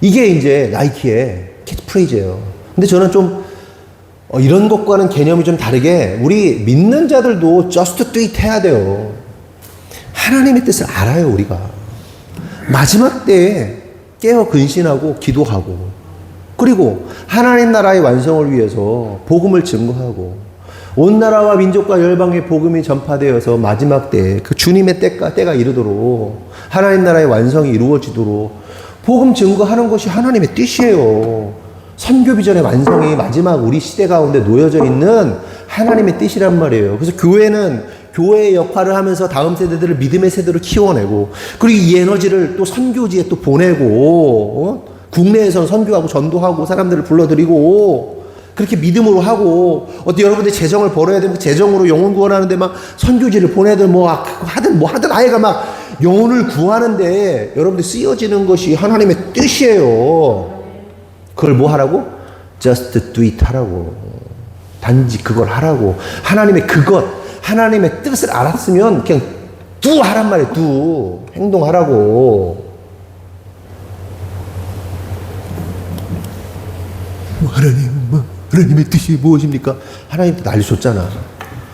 이게 이제 나이키의 캐치프레이즈예요. 근데 저는 좀 이런 것과는 개념이 좀 다르게 우리 믿는 자들도 just do it 해야 돼요. 하나님의 뜻을 알아요, 우리가. 마지막 때에 깨어 근신하고 기도하고 그리고 하나님 나라의 완성을 위해서 복음을 증거하고 온 나라와 민족과 열방의 복음이 전파되어서 마지막 때에 그 주님의 때가 이르도록 하나님 나라의 완성이 이루어지도록 복음 증거하는 것이 하나님의 뜻이에요. 선교 비전의 완성이 마지막 우리 시대 가운데 놓여져 있는 하나님의 뜻이란 말이에요. 그래서 교회는 교회의 역할을 하면서 다음 세대들을 믿음의 세대로 키워내고 그리고 이 에너지를 또 선교지에 또 보내고 국내에서는 선교하고 전도하고 사람들을 불러들이고 그렇게 믿음으로 하고 어때 여러분들 재정을 벌어야 되면 그 재정으로 영혼 구원하는데 막 선교지를 보내든 뭐 하든 아이가 막 영혼을 구하는데 여러분들 쓰여지는 것이 하나님의 뜻이에요. 그걸 뭐 하라고? Just do it 하라고. 단지 그걸 하라고. 하나님의 그것, 하나님의 뜻을 알았으면 그냥 do 하란 말이에요. do. 행동하라고. 하나님의 뜻이 무엇입니까? 하나님 뜻 알려줬잖아.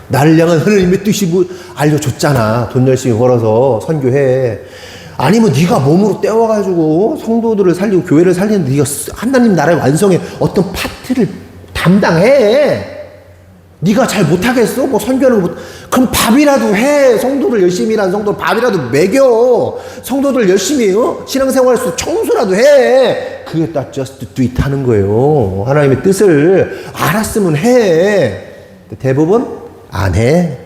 나를 향한 하나님의 뜻이 알려줬잖아. 돈 열심히 벌어서 선교해. 아니면 네가 몸으로 떼어가지고 성도들을 살리고 교회를 살리는데 네가 하나님 나라의 완성에 어떤 파트를 담당해. 네가 잘 못하겠어? 뭐 선교하는 거 그럼 밥이라도 해. 성도들 열심히 일하는 성도들 밥이라도 먹여. 성도들 열심히 신앙생활에서 청소라도 해. 그게 딱 just do it 하는 거예요. 하나님의 뜻을 알았으면 해. 대부분 안 해.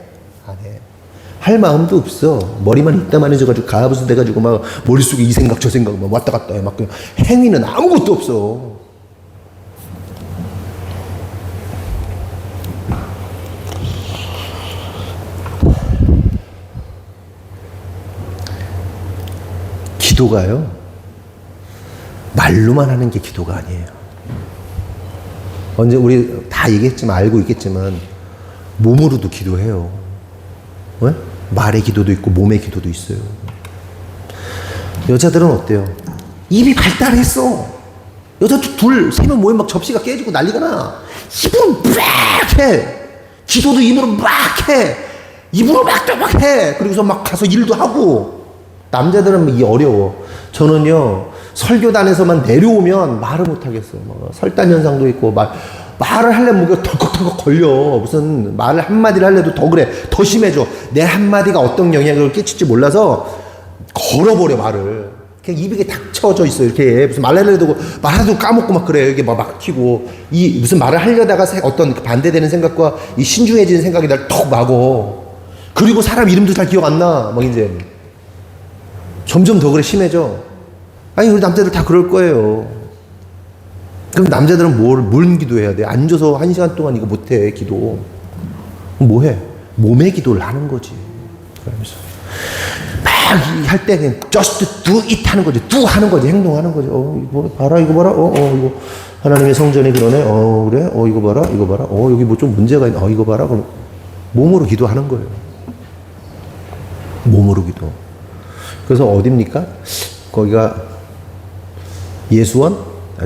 할 마음도 없어. 머리만 이따만 해져가지고 가부수 돼가지고 막 머릿속에 이 생각 저 생각 막 왔다 갔다 해. 막 그냥 행위는 아무것도 없어. 기도가요. 말로만 하는 게 기도가 아니에요. 언제 우리 다 얘기했지만 알고 있겠지만 몸으로도 기도해요. 왜? 말의 기도도 있고 몸의 기도도 있어요. 여자들은 어때요? 입이 발달했어. 여자도 둘, 세 명 모이면 막 접시가 깨지고 난리가 나. 입으로 막 해. 기도도 입으로 막 해. 입으로 막 해. 그리고서 막 가서 일도 하고. 남자들은 이게 어려워. 저는요, 설교단에서만 내려오면 말을 못하겠어. 뭐 설단 현상도 있고, 말을 하려면 뭔가 덜컥덜컥 걸려. 무슨 말을 한마디를 하려도 더 그래. 더 심해져. 내 한마디가 어떤 영향을 끼칠지 몰라서 걸어버려, 말을. 그냥 입에 닥쳐져 있어. 이렇게 무슨 말하려고 말하도 까먹고 막 그래. 이게 막 막히고. 무슨 말을 하려다가 어떤 반대되는 생각과 이 신중해지는 생각이 날 턱 막어. 그리고 사람 이름도 잘 기억 안 나. 막 이제. 점점 더 그래, 심해져. 아니, 우리 남자들 다 그럴 거예요. 그럼 남자들은 뭘 기도해야 돼? 앉아서 1시간 동안 이거 못해, 기도. 뭐 해? 몸의 기도를 하는 거지. 그러면서. 막 할 때 그냥 just do it 하는 거지. do 하는 거지. 행동하는 거지. 이거 봐라, 이거 봐라. 이거. 하나님의 성전이 그러네. 그래? 이거 봐라, 이거 봐라. 여기 뭐 좀 문제가 있네. 이거 봐라. 그럼 몸으로 기도하는 거예요. 몸으로 기도. 그래서 어딥니까? 거기가 예수원?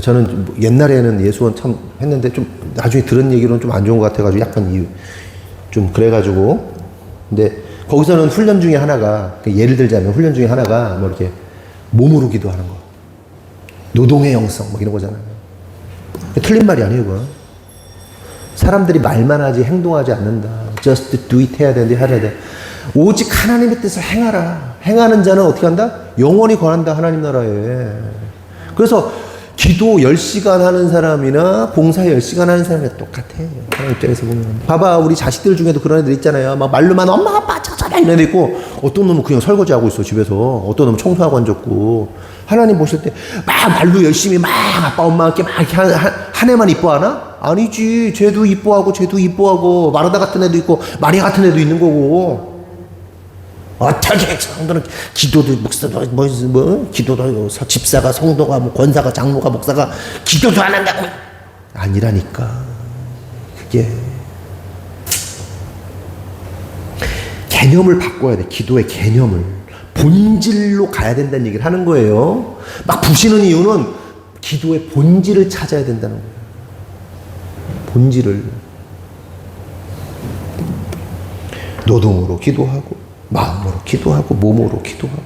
저는 옛날에는 예수원 참 했는데 좀 나중에 들은 얘기로는 좀 안 좋은 것 같아가지고 약간 좀 그래가지고 근데 거기서는 훈련 중에 하나가 예를 들자면 훈련 중에 하나가 뭐 이렇게 몸으로 기도하는 거 노동의 영성 뭐 이런 거잖아요. 틀린 말이 아니에요 그건. 사람들이 말만 하지 행동하지 않는다. Just do it 해야 되는데 하려야 돼. 오직 하나님의 뜻을 행하라. 행하는 자는 어떻게 한다? 영원히 권한다. 하나님 나라에. 그래서 기도 10시간 하는 사람이나 봉사 10시간 하는 사람이랑 똑같아. 하나님 입장에서 보면. 봐봐, 우리 자식들 중에도 그런 애들 있잖아요. 막 말로만 엄마 아빠 찾아라 이런 애들 있고, 어떤 놈은 그냥 설거지하고 있어 집에서. 어떤 놈은 청소하고 앉았고. 하나님 보실 때 막 말로 열심히 막 아빠 엄마와 함께 막 이렇게 한 애만 이뻐하나? 아니지. 쟤도 이뻐하고 마르다 같은 애도 있고 마리아 같은 애도 있는 거고. 어떻게 성도는 기도도 목사도 뭐 기도도 집사가 성도가 뭐 권사가 장로가 목사가 기도도 안 한다고. 아니라니까. 그게 개념을 바꿔야 돼. 기도의 개념을 본질로 가야 된다는 얘기를 하는 거예요. 막 부시는 이유는 기도의 본질을 찾아야 된다는 거예요. 본질을. 노동으로 기도하고 마음으로 기도하고 몸으로 기도하고.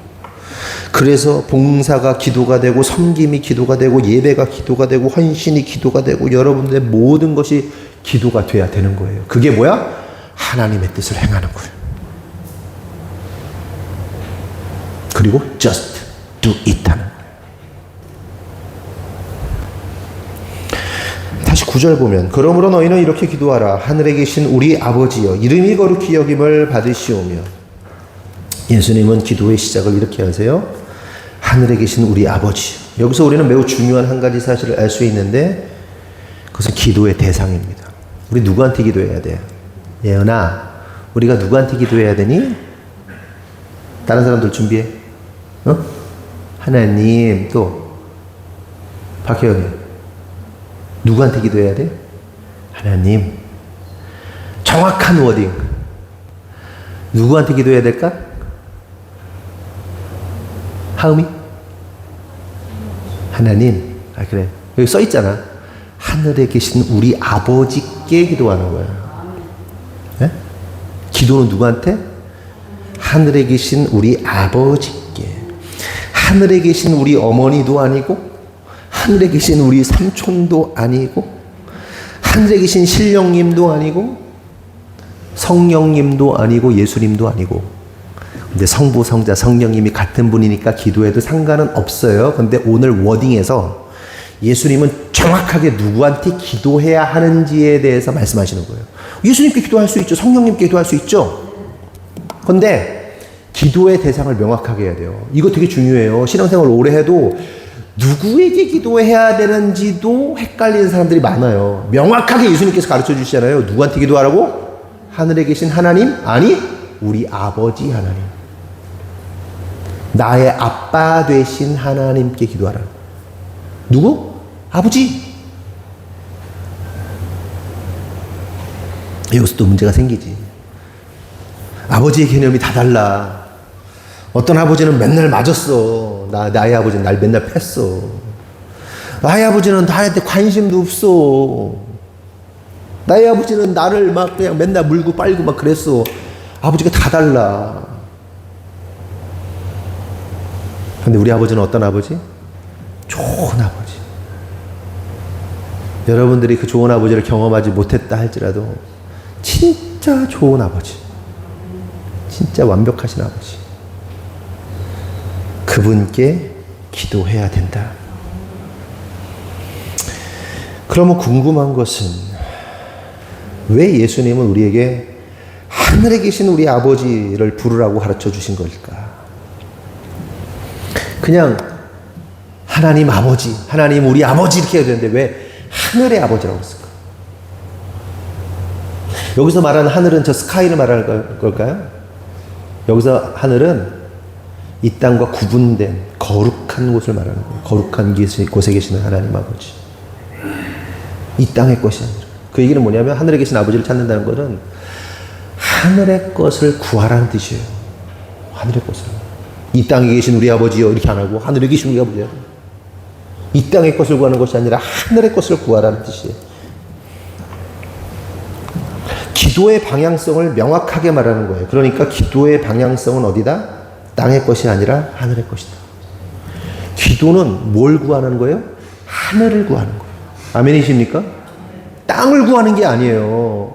그래서 봉사가 기도가 되고 섬김이 기도가 되고 예배가 기도가 되고 헌신이 기도가 되고 여러분들의 모든 것이 기도가 돼야 되는 거예요. 그게 뭐야? 하나님의 뜻을 행하는 거예요. 그리고 just do it 하는 거예요. 다시 9절 보면 그러므로 너희는 이렇게 기도하라. 하늘에 계신 우리 아버지여 이름이 거룩히 여김을 받으시오며. 예수님은 기도의 시작을 이렇게 하세요. 하늘에 계신 우리 아버지. 여기서 우리는 매우 중요한 한 가지 사실을 알 수 있는데 그것은 기도의 대상입니다. 우리 누구한테 기도해야 돼? 예은아, 우리가 누구한테 기도해야 되니? 다른 사람들 준비해. 어? 하나님. 또 박혜연이 누구한테 기도해야 돼? 하나님. 정확한 워딩. 누구한테 기도해야 될까? 하음이? 하나님. 아, 그래. 여기 써 있잖아. 하늘에 계신 우리 아버지께 기도하는 거야. 네? 기도는 누구한테? 하늘에 계신 우리 아버지께. 하늘에 계신 우리 어머니도 아니고, 하늘에 계신 우리 삼촌도 아니고, 하늘에 계신 신령님도 아니고, 성령님도 아니고, 예수님도 아니고. 근데 성부, 성자, 성령님이 같은 분이니까 기도해도 상관은 없어요. 근데 오늘 워딩에서 예수님은 정확하게 누구한테 기도해야 하는지에 대해서 말씀하시는 거예요. 예수님께 기도할 수 있죠. 성령님께 기도할 수 있죠. 근데 기도의 대상을 명확하게 해야 돼요. 이거 되게 중요해요. 신앙생활 오래 해도 누구에게 기도해야 되는지도 헷갈리는 사람들이 많아요. 명확하게 예수님께서 가르쳐 주시잖아요. 누구한테 기도하라고? 하늘에 계신 하나님? 아니, 우리 아버지 하나님. 나의 아빠 되신 하나님께 기도하라. 누구? 아버지. 여기서 또 문제가 생기지. 아버지의 개념이 다 달라. 어떤 아버지는 맨날 맞았어. 나의 아버지는 날 맨날 팼어. 나의 아버지는 나한테 관심도 없어. 나의 아버지는 나를 막 그냥 맨날 물고 빨고 막 그랬어. 아버지가 다 달라. 근데 우리 아버지는 어떤 아버지? 좋은 아버지. 여러분들이 그 좋은 아버지를 경험하지 못했다 할지라도 진짜 좋은 아버지. 진짜 완벽하신 아버지. 그분께 기도해야 된다. 그러면 궁금한 것은 왜 예수님은 우리에게 하늘에 계신 우리 아버지를 부르라고 가르쳐 주신 걸까? 그냥 하나님 아버지, 하나님 우리 아버지 이렇게 해야 되는데 왜 하늘의 아버지라고 했을까? 여기서 말하는 하늘은 저 스카이를 말하는 걸까요? 여기서 하늘은 이 땅과 구분된 거룩한 곳을 말하는 거예요. 거룩한 곳에 계시는 하나님 아버지. 이 땅의 것이 아니라. 그 얘기는 뭐냐면 하늘에 계신 아버지를 찾는다는 것은 하늘의 것을 구하라는 뜻이에요. 하늘의 것을. 이 땅에 계신 우리 아버지요 이렇게 안 하고 하늘에 계신 우리 아버지요. 이 땅의 것을 구하는 것이 아니라 하늘의 것을 구하라는 뜻이에요. 기도의 방향성을 명확하게 말하는 거예요. 그러니까 기도의 방향성은 어디다? 땅의 것이 아니라 하늘의 것이다. 기도는 뭘 구하는 거예요? 하늘을 구하는 거예요. 아멘이십니까? 땅을 구하는 게 아니에요.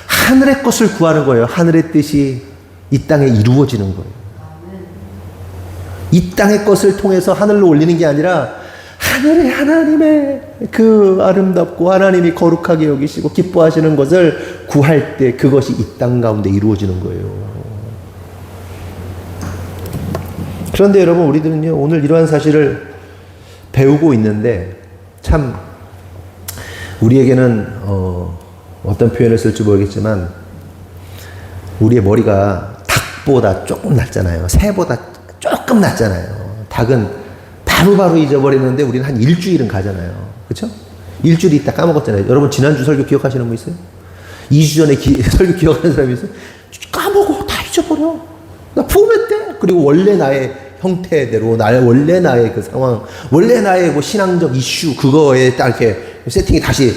하늘의 것을 구하는 거예요. 하늘의 뜻이 이 땅에 이루어지는 거예요. 이 땅의 것을 통해서 하늘로 올리는 게 아니라 하늘의 하나님의 그 아름답고 하나님이 거룩하게 여기시고 기뻐하시는 것을 구할 때 그것이 이 땅 가운데 이루어지는 거예요. 그런데 여러분, 우리들은요, 오늘 이러한 사실을 배우고 있는데 참 우리에게는 어떤 표현을 쓸지 모르겠지만 우리의 머리가 닭보다 조금 낮잖아요. 새보다 조금 낮잖아요. 닭은 바로바로 잊어버리는데 우리는 한 일주일은 가잖아요. 그렇죠? 일주일 있다 까먹었잖아요. 여러분 지난주 설교 기억하시는 분 있어요? 2주 전에 설교 기억하는 사람이 있어요? 까먹어. 다 잊어버려. 나 포맷돼. 그리고 원래 나의 형태대로 원래 나의 그 상황, 원래 나의 뭐 신앙적 이슈 그거에 딱 이렇게 세팅이 다시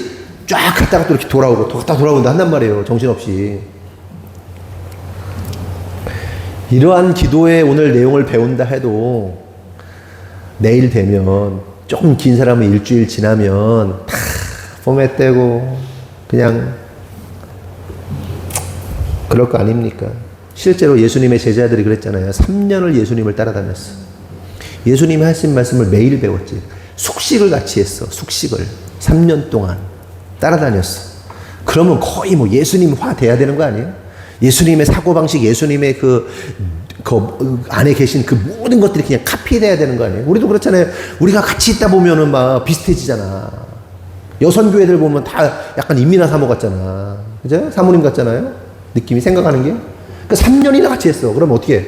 쫙 갔다가 또 이렇게 돌아오고 또 돌아오고 한단 말이에요. 정신없이. 이러한 기도의 오늘 내용을 배운다 해도 내일 되면 조금 긴 사람은 일주일 지나면 다 포맷되고 그냥 그럴 거 아닙니까? 실제로 예수님의 제자들이 그랬잖아요. 3년을 예수님을 따라다녔어. 예수님이 하신 말씀을 매일 배웠지. 숙식을 같이 했어. 숙식을 3년 동안 따라다녔어. 그러면 거의 뭐 예수님화 돼야 되는 거 아니에요? 예수님의 사고방식, 예수님의 그 안에 계신 그 모든 것들이 그냥 카피돼야 되는 거 아니에요? 우리도 그렇잖아요. 우리가 같이 있다 보면은 막 비슷해지잖아. 여선교회들 보면 다 약간 인민아 사모 같잖아. 그죠? 사모님 같잖아요. 느낌이 생각하는 게. 그 3년이나 같이 했어. 그럼 어떻게 해?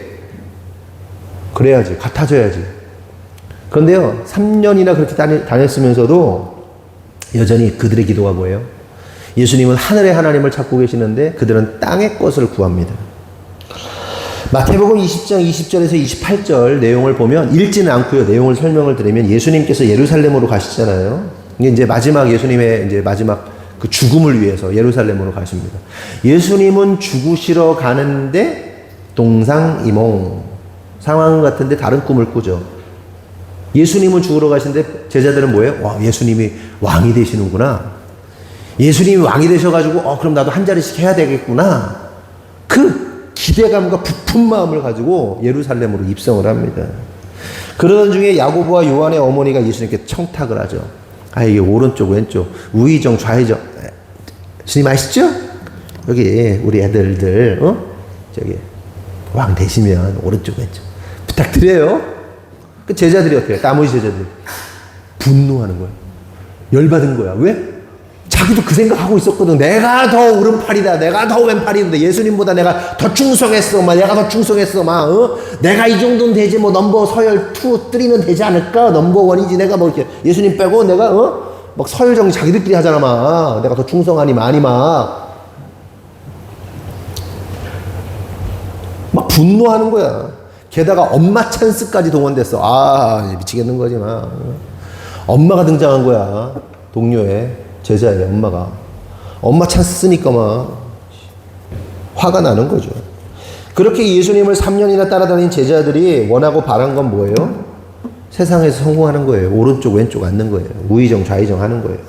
그래야지. 같아져야지. 그런데요, 3년이나 그렇게 다녔으면서도 여전히 그들의 기도가 뭐예요? 예수님은 하늘의 하나님을 찾고 계시는데 그들은 땅의 것을 구합니다. 마태복음 20장 20절에서 28절 내용을 보면 읽지는 않고요. 내용을 설명을 드리면 예수님께서 예루살렘으로 가시잖아요. 이게 이제 마지막 예수님의 이제 마지막 그 죽음을 위해서 예루살렘으로 가십니다. 예수님은 죽으시러 가는데 동상이몽 상황 같은데 다른 꿈을 꾸죠. 예수님은 죽으러 가시는데 제자들은 뭐예요? 와, 예수님이 왕이 되시는구나. 예수님이 왕이 되셔가지고 그럼 나도 한 자리씩 해야 되겠구나. 그 기대감과 부푼 마음을 가지고 예루살렘으로 입성을 합니다. 그러던 중에 야고보와 요한의 어머니가 예수님께 청탁을 하죠. 이게 오른쪽 왼쪽 우의정 좌의정 주님 아시죠? 여기 우리 애들들 저기 왕 되시면 오른쪽 왼쪽 부탁드려요. 그 제자들이 어때요? 나머지 제자들 분노하는 거야. 열받은 거야. 왜? 자기도 그 생각하고 있었거든. 내가 더 오른팔이다. 내가 더 왼팔인데 예수님보다 내가 더 충성했어. 내가 더 충성했어. 내가 이 정도는 되지. 넘버 서열 2, 3는 되지 않을까? 넘버 1이지. 내가 이렇게 예수님 빼고 내가 막 서열 정리 자기들끼리 하잖아. 내가 더 충성하니 많이 막 분노하는 거야. 게다가 엄마 찬스까지 동원됐어. 미치겠는 거지 막. 엄마가 등장한 거야. 동료에. 제자의 엄마가. 엄마 찬스 쓰니까 막 화가 나는 거죠. 그렇게 예수님을 3년이나 따라다닌 제자들이 원하고 바란 건 뭐예요? 세상에서 성공하는 거예요. 오른쪽 왼쪽 앉는 거예요. 우의정 좌의정 하는 거예요.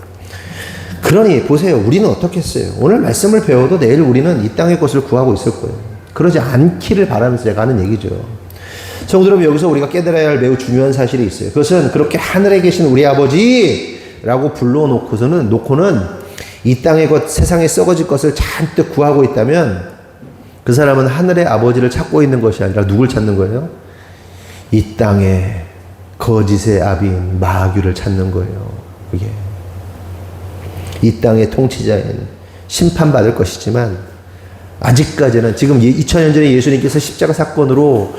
그러니 보세요. 우리는 어떻게 했어요? 오늘 말씀을 배워도 내일 우리는 이 땅의 것을 구하고 있을 거예요. 그러지 않기를 바라면서 제가 하는 얘기죠. 성도 여러분, 여기서 우리가 깨달아야 할 매우 중요한 사실이 있어요. 그것은 그렇게 하늘에 계신 우리 아버지라고 불러놓고는 이 땅의 것, 세상에 썩어질 것을 잔뜩 구하고 있다면 그 사람은 하늘의 아버지를 찾고 있는 것이 아니라 누굴 찾는 거예요? 이 땅의 거짓의 아비인 마귀를 찾는 거예요. 그게 이 땅의 통치자인 심판받을 것이지만 아직까지는 지금 2000년 전에 예수님께서 십자가 사건으로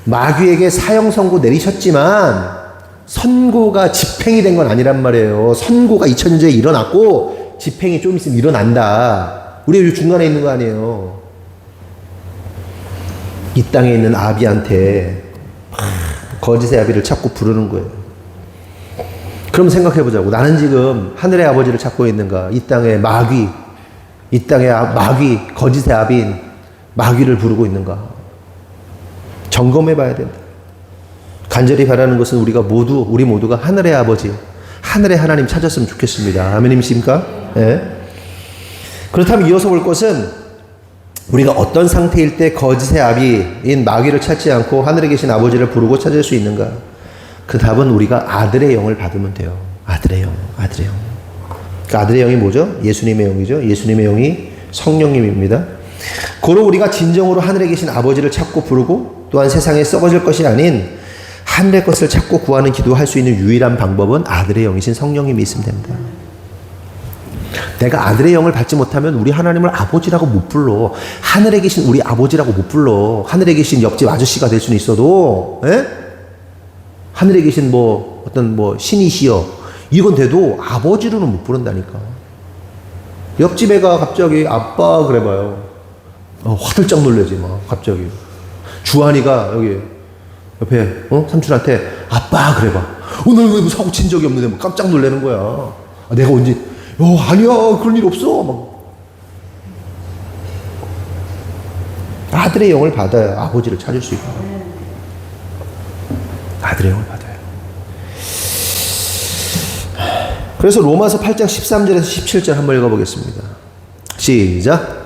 마귀에게 사형 선고 내리셨지만 선고가 집행이 된 건 아니란 말이에요. 선고가 2000년 전에 일어났고 집행이 좀 있으면 일어난다. 우리 여기 중간에 있는 거 아니에요. 이 땅에 있는 아비한테 거짓의 아비를 찾고 부르는 거예요. 그럼 생각해 보자고. 나는 지금 하늘의 아버지를 찾고 있는가? 이 땅의 마귀, 이 땅의 마귀, 거짓의 아비인 마귀를 부르고 있는가? 점검해 봐야 된다. 간절히 바라는 것은 우리 모두가 하늘의 아버지, 하늘의 하나님 찾았으면 좋겠습니다. 아멘이십니까? 예? 그렇다면 이어서 볼 것은 우리가 어떤 상태일 때 거짓의 아비인 마귀를 찾지 않고 하늘에 계신 아버지를 부르고 찾을 수 있는가? 그 답은 우리가 아들의 영을 받으면 돼요. 아들의 영, 아들의 영. 그 아들의 영이 뭐죠? 예수님의 영이죠. 예수님의 영이 성령님입니다. 고로 우리가 진정으로 하늘에 계신 아버지를 찾고 부르고 또한 세상에 썩어질 것이 아닌 하늘의 것을 찾고 구하는 기도할 수 있는 유일한 방법은 아들의 영이신 성령님이 있으면 됩니다. 내가 아들의 영을 받지 못하면 우리 하나님을 아버지라고 못 불러. 하늘에 계신 우리 아버지라고 못 불러. 하늘에 계신 옆집 아저씨가 될 수는 있어도, 에? 하늘에 계신 뭐 어떤 뭐 신이시여 이건 돼도 아버지로는 못 부른다니까. 옆집 애가 갑자기 아빠 그래봐요. 화들짝 놀래지 막 갑자기. 주한이가 여기 옆에 삼촌한테 아빠 그래봐. 오늘 왜 사고 친 적이 없는데 뭐 깜짝 놀라는 거야. 내가 언제 아니야 그런 일 없어. 막. 아들의 영을 받아야 아버지를 찾을 수 있고. 아들의 영을 받아요. 그래서 로마서 8장 13절에서 17절 한번 읽어보겠습니다. 시작.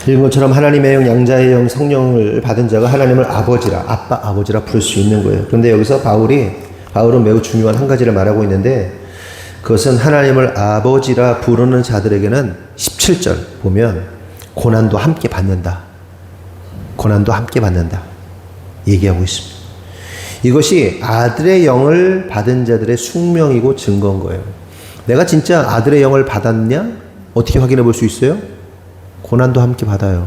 읽은 것처럼 하나님의 영, 양자의 영, 성령을 받은 자가 하나님을 아버지라, 아빠, 아버지라 부를 수 있는 거예요. 그런데 여기서 바울은 매우 중요한 한 가지를 말하고 있는데 그것은 하나님을 아버지라 부르는 자들에게는 17절 보면 고난도 함께 받는다. 고난도 함께 받는다. 얘기하고 있습니다. 이것이 아들의 영을 받은 자들의 숙명이고 증거인 거예요. 내가 진짜 아들의 영을 받았냐? 어떻게 확인해 볼 수 있어요? 고난도 함께 받아요.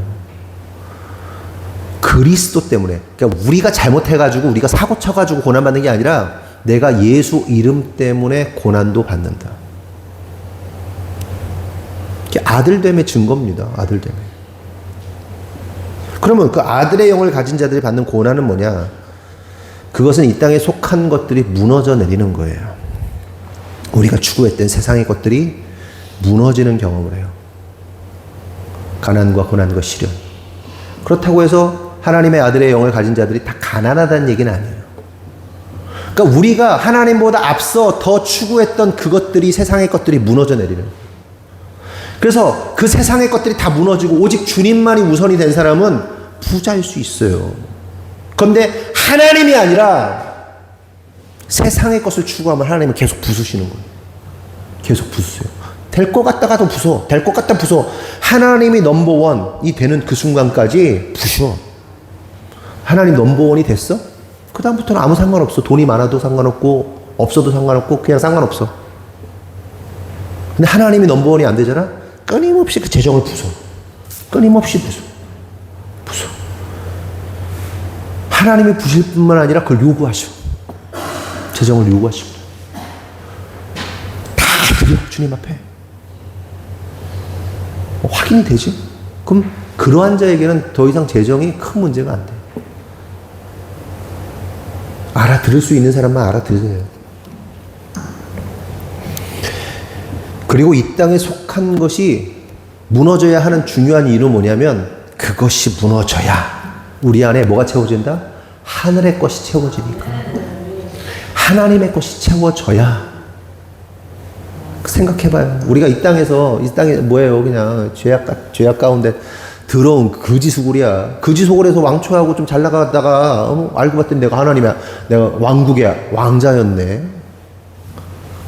그리스도 때문에. 그러니까 우리가 잘못해가지고 우리가 사고 쳐가지고 고난받는 게 아니라 내가 예수 이름 때문에 고난도 받는다. 아들됨의 증거입니다. 아들됨의. 그러면 그 아들의 영을 가진 자들이 받는 고난은 뭐냐? 그것은 이 땅에 속한 것들이 무너져 내리는 거예요. 우리가 추구했던 세상의 것들이 무너지는 경험을 해요. 가난과 고난과 시련. 그렇다고 해서 하나님의 아들의 영을 가진 자들이 다 가난하다는 얘기는 아니에요. 그러니까 우리가 하나님보다 앞서 더 추구했던 그것들이 세상의 것들이 무너져 내리는 거예요. 그래서 그 세상의 것들이 다 무너지고 오직 주님만이 우선이 된 사람은 부자일 수 있어요. 그런데 하나님이 아니라 세상의 것을 추구하면 하나님은 계속 부수시는 거예요. 계속 부수세요. 될 것 같다가도 부숴. 될 것 같다 부숴. 하나님이 넘버원이 되는 그 순간까지 부셔. 하나님 넘버원이 됐어? 그 다음부터는 아무 상관없어. 돈이 많아도 상관없고 없어도 상관없고 그냥 상관없어. 근데 하나님이 넘버원이 안 되잖아? 끊임없이 그 재정을 부숴. 끊임없이 부숴. 하나님이 부실 뿐만 아니라 그걸 요구하시고 재정을 요구하시고 다 드려 주님 앞에. 확인이 되지? 그럼 그러한 자에게는 더 이상 재정이 큰 문제가 안 돼. 알아들을 수 있는 사람만 알아들으세요. 그리고 이 땅에 속한 것이 무너져야 하는 중요한 이유는 뭐냐면 그것이 무너져야 우리 안에 뭐가 채워진다? 하늘의 것이 채워지니까. 하나님의 것이 채워져야. 생각해봐요. 우리가 이 땅에 뭐예요? 그냥 죄악 가운데 더러운 거지수굴이야. 거지수굴에서 왕초하고 좀 잘 나가다가 알고 봤더니 내가 하나님이야. 내가 왕국의 왕자였네.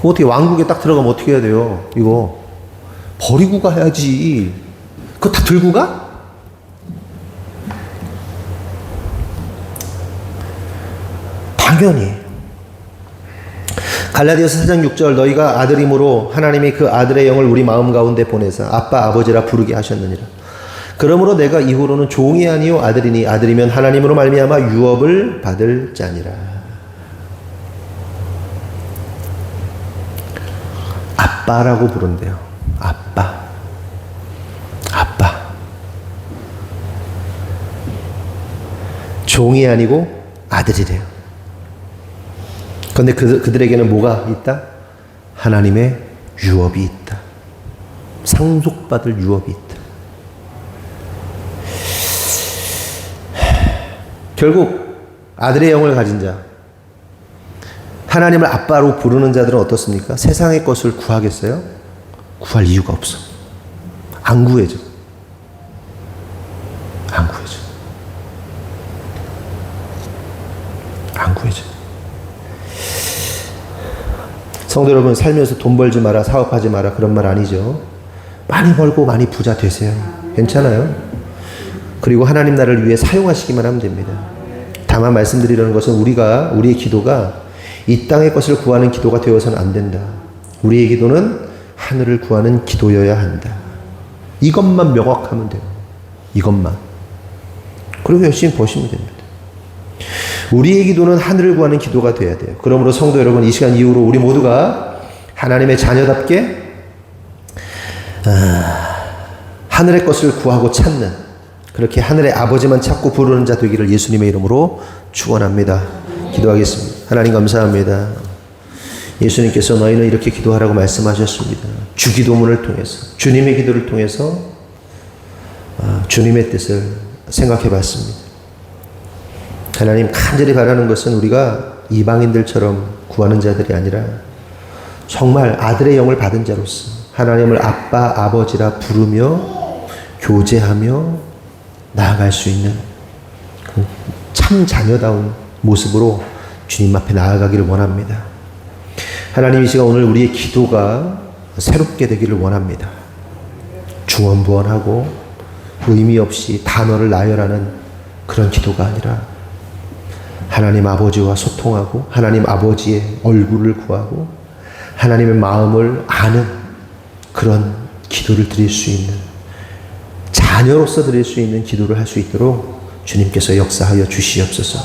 어떻게 왕국에 딱 들어가면 어떻게 해야 돼요? 이거 버리고 가야지. 그거 다 들고 가? 당연히. 갈라디아서 4장 6절 너희가 아들임으로 하나님이 그 아들의 영을 우리 마음 가운데 보내사 아빠 아버지라 부르게 하셨느니라. 그러므로 내가 이후로는 종이 아니요 아들이니 아들이면 하나님으로 말미암아 유업을 받을 자니라. 아빠라고 부른대요. 아빠. 아빠. 종이 아니고 아들이래요. 그런데 그들에게는 뭐가 있다? 하나님의 유업이 있다. 상속받을 유업이 있다. 결국 아들의 영을 가진 자, 하나님을 아빠로 부르는 자들은 어떻습니까? 세상의 것을 구하겠어요? 구할 이유가 없어. 안 구해져. 안 구해져. 안 구해져. 성도 여러분, 살면서 돈 벌지 마라, 사업하지 마라, 그런 말 아니죠. 많이 벌고 많이 부자 되세요. 괜찮아요. 그리고 하나님 나라를 위해 사용하시기만 하면 됩니다. 다만 말씀드리려는 것은 우리의 기도가 이 땅의 것을 구하는 기도가 되어서는 안 된다. 우리의 기도는 하늘을 구하는 기도여야 한다. 이것만 명확하면 돼요. 이것만. 그리고 열심히 버시면 됩니다. 우리의 기도는 하늘을 구하는 기도가 돼야 돼요. 그러므로 성도 여러분, 이 시간 이후로 우리 모두가 하나님의 자녀답게 하늘의 것을 구하고 찾는, 그렇게 하늘의 아버지만 찾고 부르는 자 되기를 예수님의 이름으로 축원합니다. 기도하겠습니다. 하나님 감사합니다. 예수님께서 너희는 이렇게 기도하라고 말씀하셨습니다. 주기도문을 통해서, 주님의 기도를 통해서 주님의 뜻을 생각해 봤습니다. 하나님, 간절히 바라는 것은 우리가 이방인들처럼 구하는 자들이 아니라 정말 아들의 영을 받은 자로서 하나님을 아빠, 아버지라 부르며 교제하며 나아갈 수 있는 참 자녀다운 모습으로 주님 앞에 나아가기를 원합니다. 하나님, 이 시간 오늘 우리의 기도가 새롭게 되기를 원합니다. 중언부언하고 의미 없이 단어를 나열하는 그런 기도가 아니라 하나님 아버지와 소통하고 하나님 아버지의 얼굴을 구하고 하나님의 마음을 아는 그런 기도를 드릴 수 있는, 자녀로서 드릴 수 있는 기도를 할 수 있도록 주님께서 역사하여 주시옵소서.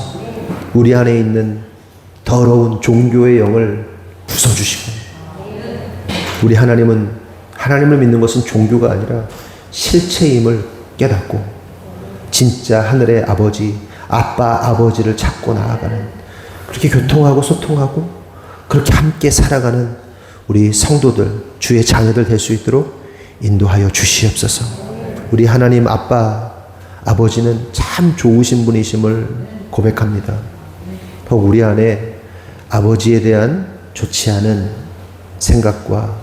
우리 안에 있는 더러운 종교의 영을 부숴주시고, 우리 하나님은, 하나님을 믿는 것은 종교가 아니라 실체임을 깨닫고 진짜 하늘의 아버지, 아빠, 아버지를 찾고 나아가는, 그렇게 교통하고 소통하고 그렇게 함께 살아가는 우리 성도들, 주의 자녀들 될 수 있도록 인도하여 주시옵소서. 우리 하나님 아빠, 아버지는 참 좋으신 분이심을 고백합니다. 혹 우리 안에 아버지에 대한 좋지 않은 생각과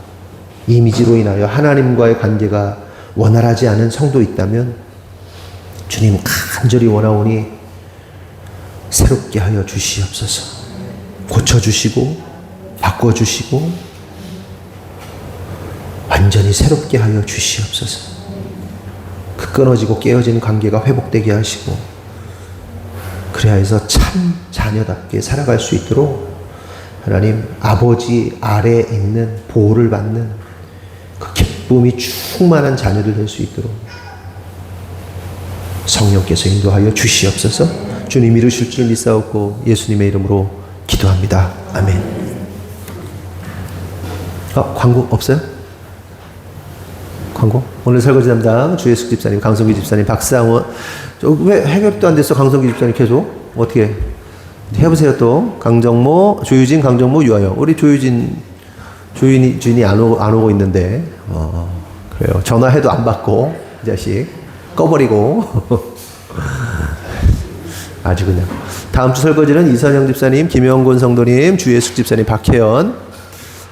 이미지로 인하여 하나님과의 관계가 원활하지 않은 성도 있다면 주님 간절히 원하오니 새롭게 하여 주시옵소서. 고쳐주시고 바꿔주시고 완전히 새롭게 하여 주시옵소서. 그 끊어지고 깨어진 관계가 회복되게 하시고, 그래야 해서 참 자녀답게 살아갈 수 있도록 하나님 아버지 아래에 있는 보호를 받는 그 기쁨이 충만한 자녀들 될 수 있도록 성령께서 인도하여 주시옵소서. 주님 이루실 줄 믿사옵고 예수님의 이름으로 기도합니다. 아멘. 광고 없어요? 광고? 오늘 설거지 담당 주예숙 집사님, 강성기 집사님, 박상원. 왜 해결도 안 됐어? 강성기 집사님 계속 어떻게 해보세요. 또 강정모, 조유진, 강정모, 유아영. 우리 조유진 주인이 안 오고 있는데 그래요. 전화해도 안 받고 이 자식 꺼버리고 아주 그냥. 다음 주 설거지는 이선영 집사님, 김영곤 성도님, 주예숙 집사님, 박혜연,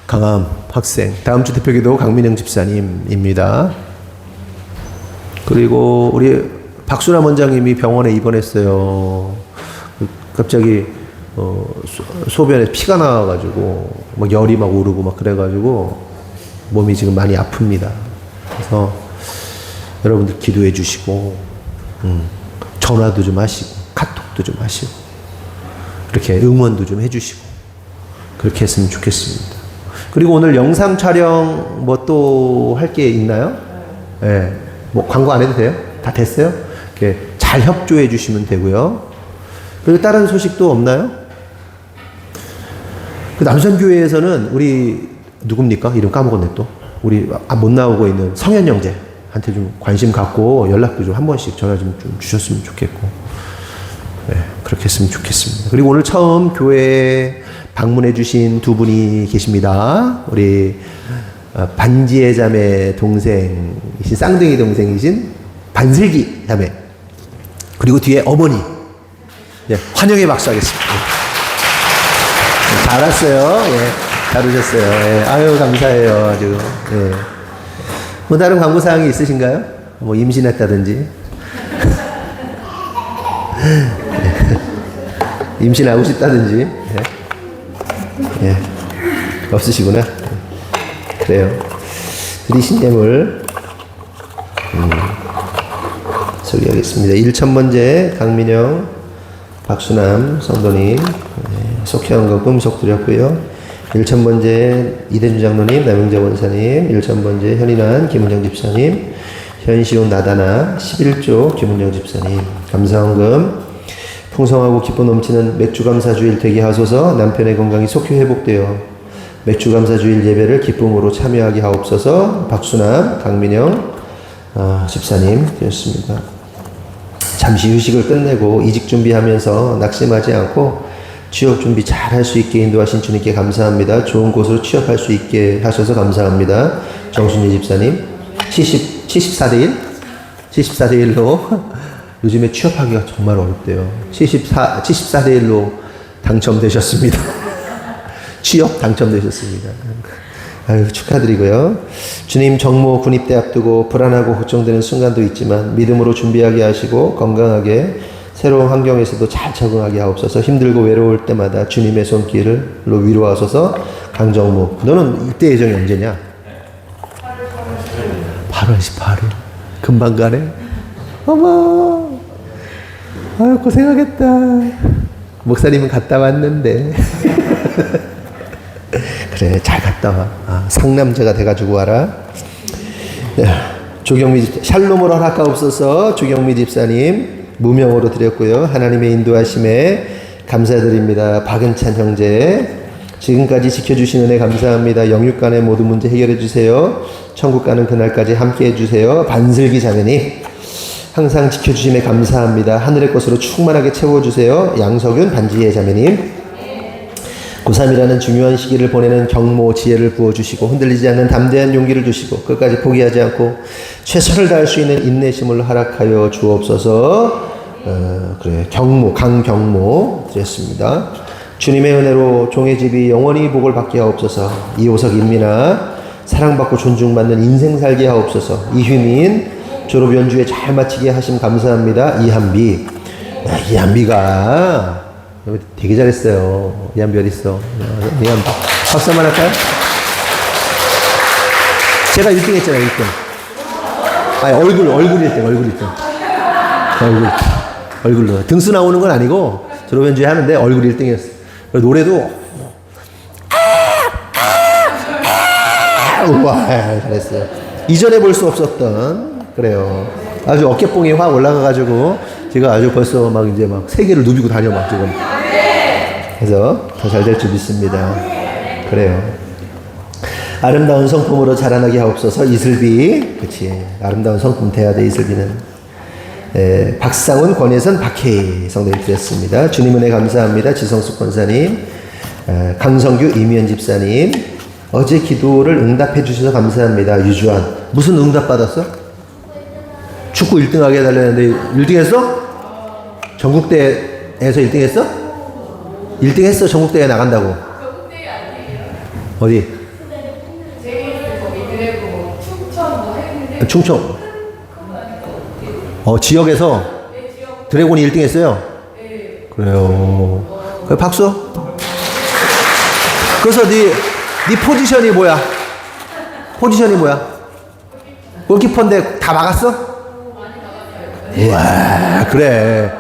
강함 학생. 다음 주 대표기도 강민영 집사님입니다. 그리고 우리 박수남 원장님이 병원에 입원했어요. 갑자기 소변에 피가 나와가지고 막 열이 막 오르고 막 그래가지고 몸이 지금 많이 아픕니다. 그래서 여러분들 기도해 주시고 전화도 좀 하시고 카톡도 좀 하시고 이렇게 응원도 좀 해주시고 그렇게 했으면 좋겠습니다. 그리고 오늘 영상 촬영 뭐 또 할 게 있나요? 네. 뭐 광고 안 해도 돼요? 다 됐어요? 이렇게 잘 협조해 주시면 되고요. 그리고 다른 소식도 없나요? 그 남선교회에서는 우리 누굽니까? 이름 까먹었네 또. 우리 못 나오고 있는 성현 형제한테 좀 관심 갖고 연락도 좀 한 번씩 전화 좀 주셨으면 좋겠고, 네, 그렇게 했으면 좋겠습니다. 그리고 오늘 처음 교회에 방문해 주신 두 분이 계십니다. 우리 반지의 자매 동생이신, 쌍둥이 동생이신 반슬기 자매, 그리고 뒤에 어머니, 네, 환영의 박수 하겠습니다. 잘 왔어요. 예, 잘 오셨어요. 예, 아유, 감사해요. 아주. 예. 뭐 다른 광고사항이 있으신가요? 뭐 임신했다든지. 임신하고 싶다든지. 예. 예. 없으시구나. 그래요. 드리신 예물 소개하겠습니다. 1,000번째 강민영, 박수남 성도님, 속회원금 금속 드렸고요. 1,000번째 이대주 장로님, 남영재 원사님, 1,000번째 현인환 김은영 집사님, 현시온 나다나 11조 김은영 집사님, 감사원금 풍성하고 기쁨 넘치는 맥주감사주일 되게 하소서. 남편의 건강이 속히 회복되어 맥주감사주일 예배를 기쁨으로 참여하게 하옵소서. 박수남 강민영 집사님 되었습니다. 잠시 휴식을 끝내고 이직 준비하면서 낙심하지 않고 취업 준비 잘 할 수 있게 인도하신 주님께 감사합니다. 좋은 곳으로 취업할 수 있게 하셔서 감사합니다. 정순희 집사님 74대 1? 74대 1로 요즘에 취업하기가 정말 어렵대요. 74대 1로 당첨되셨습니다. 취업 당첨되셨습니다. 아유, 축하드리고요. 주님, 정모 군입대 앞두고 불안하고 걱정되는 순간도 있지만 믿음으로 준비하게 하시고 건강하게 새로운 환경에서도 잘 적응하게 하옵소서. 힘들고 외로울 때마다 주님의 손길로 위로하소서. 강정모, 너는 입대 예정이 언제냐? 8월 18일. 금방 가네. 어머, 아유, 고생하겠다. 목사님은 갔다 왔는데. 그래, 잘 갔다 와. 상남자가 돼가지고 와라. 조경미 집사, 샬롬을 허락하옵소서. 조경미 집사님 무명으로 드렸고요. 하나님의 인도하심에 감사드립니다. 박은찬 형제, 지금까지 지켜주신 은혜 감사합니다. 영육간의 모든 문제 해결해 주세요. 천국 가는 그날까지 함께 해주세요. 반슬기 자매님, 항상 지켜주심에 감사합니다. 하늘의 것으로 충만하게 채워주세요. 양석윤 반지의 자매님, 고3이라는 중요한 시기를 보내는 경모 지혜를 부어주시고 흔들리지 않는 담대한 용기를 주시고 끝까지 포기하지 않고 최선을 다할 수 있는 인내심을 허락하여 주옵소서. 그래, 강경모 드렸습니다. 주님의 은혜로 종의 집이 영원히 복을 받게 하옵소서. 이호석 인민아, 사랑받고 존중받는 인생 살게 하옵소서. 이휘민, 졸업 연주회 잘 마치게 하심 감사합니다. 이한비, 이한비가 되게 잘했어요. 이한비 어딨어? 이한비 박수 한번 할까요? 제가 1등 했잖아요. 1등. 아니, 얼굴 1등. 얼굴로 등수 나오는 건 아니고 졸업 연주회 하는데 얼굴 1등이었어. 노래도 우와, 잘했어요. 이전에 볼 수 없었던, 그래요. 아주 어깨뽕이 확 올라가가지고 제가 아주 벌써 막 이제 막 세계를 누비고 다녀 막 지금. 그래서 더 잘 될 줄 믿습니다. 그래요. 아름다운 성품으로 자라나게 하옵소서. 이슬비, 그치. 아름다운 성품 돼야 돼, 이슬비는. 박상훈, 권혜선, 박혜희 성도님 드렸습니다. 주님 은혜 감사합니다. 지성숙 권사님, 강성규, 이미연 집사님, 어제 기도를 응답해 주셔서 감사합니다. 유주환, 무슨 응답 받았어? 축구 1등 하게 해달라는데 1등 했어? 전국대회에서 1등 했어? 1등 했어? 전국대회 나간다고? 전국대회 아니에요. 어디? 충청. 지역에서 드래곤이 1등 했어요? 네. 그래요. 그래, 박수. 그래서 네 포지션이 뭐야? 골키퍼인데 다 막았어? 우와, 그래.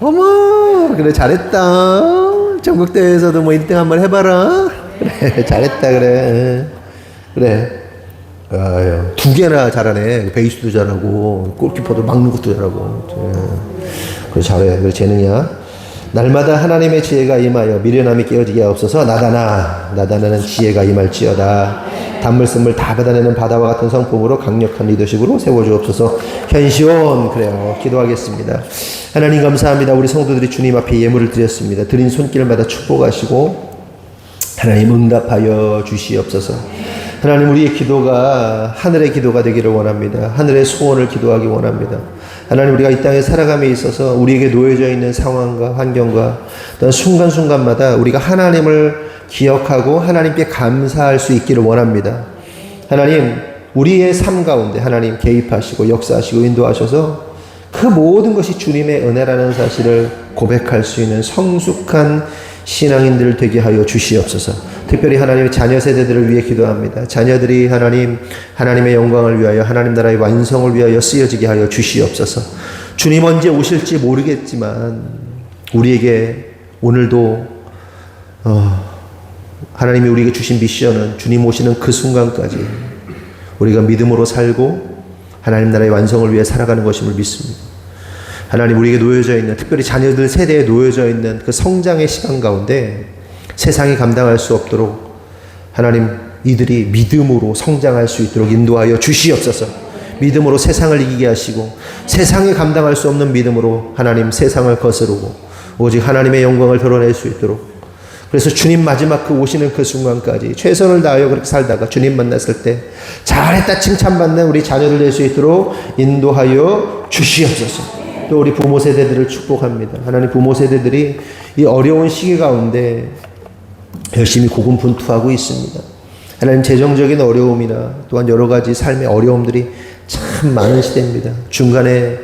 어머, 그래, 잘했다. 전국대회에서도 뭐 1등 한번 해봐라. 그래, 잘했다, 그래. 그래. 아유, 두 개나 잘하네. 베이스도 잘하고 골키퍼도 막는 것도 잘하고. 그래 잘해. 그래 재능이야. 날마다 하나님의 지혜가 임하여 미련함이 깨어지게 하옵소서. 나다나는 지혜가 임할지어다. 단물씀을 다 받아내는 바다와 같은 성품으로 강력한 리더십으로 세워주옵소서. 현시온. 그래요. 기도하겠습니다. 하나님 감사합니다. 우리 성도들이 주님 앞에 예물을 드렸습니다. 드린 손길마다 축복하시고 하나님 응답하여 주시옵소서. 하나님 우리의 기도가 하늘의 기도가 되기를 원합니다. 하늘의 소원을 기도하기 원합니다. 하나님 우리가 이 땅에 살아감에 있어서 우리에게 놓여져 있는 상황과 환경과 또한 순간순간마다 우리가 하나님을 기억하고 하나님께 감사할 수 있기를 원합니다. 하나님 우리의 삶 가운데 하나님 개입하시고 역사하시고 인도하셔서 그 모든 것이 주님의 은혜라는 사실을 고백할 수 있는 성숙한 신앙인들 되게 하여 주시옵소서. 특별히 하나님의 자녀 세대들을 위해 기도합니다. 자녀들이 하나님의 영광을 위하여 하나님 나라의 완성을 위하여 쓰여지게 하여 주시옵소서. 주님 언제 오실지 모르겠지만 우리에게 오늘도 하나님이 우리에게 주신 미션은 주님 오시는 그 순간까지 우리가 믿음으로 살고 하나님 나라의 완성을 위해 살아가는 것임을 믿습니다. 하나님 우리에게 놓여져 있는 특별히 자녀들 세대에 놓여져 있는 그 성장의 시간 가운데 세상이 감당할 수 없도록 하나님 이들이 믿음으로 성장할 수 있도록 인도하여 주시옵소서. 믿음으로 세상을 이기게 하시고 세상이 감당할 수 없는 믿음으로 하나님 세상을 거스르고 오직 하나님의 영광을 드러낼 수 있도록 그래서 주님 마지막 그 오시는 그 순간까지 최선을 다하여 그렇게 살다가 주님 만났을 때 잘했다 칭찬받는 우리 자녀들 될 수 있도록 인도하여 주시옵소서. 또 우리 부모 세대들을 축복합니다. 하나님 부모 세대들이 이 어려운 시기 가운데 열심히 고군분투하고 있습니다. 하나님 재정적인 어려움이나 또한 여러 가지 삶의 어려움들이 참 많은 시대입니다. 중간에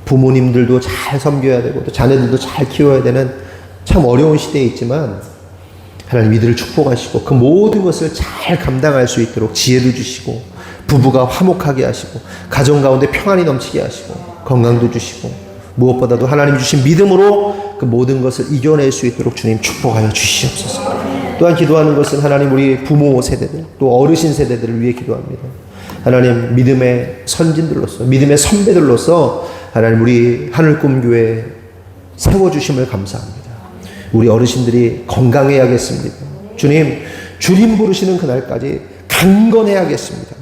부모님들도 잘 섬겨야 되고 또 자녀들도 잘 키워야 되는 참 어려운 시대에 있지만 하나님 이들을 축복하시고 그 모든 것을 잘 감당할 수 있도록 지혜를 주시고 부부가 화목하게 하시고 가정 가운데 평안이 넘치게 하시고 건강도 주시고 무엇보다도 하나님 주신 믿음으로 그 모든 것을 이겨낼 수 있도록 주님 축복하여 주시옵소서. 또한 기도하는 것은 하나님 우리 부모 세대들 또 어르신 세대들을 위해 기도합니다. 하나님 믿음의 선진들로서 믿음의 선배들로서 하나님 우리 하늘꿈교회 세워주심을 감사합니다. 우리 어르신들이 건강해야겠습니다. 주님 부르시는 그날까지 강건해야겠습니다.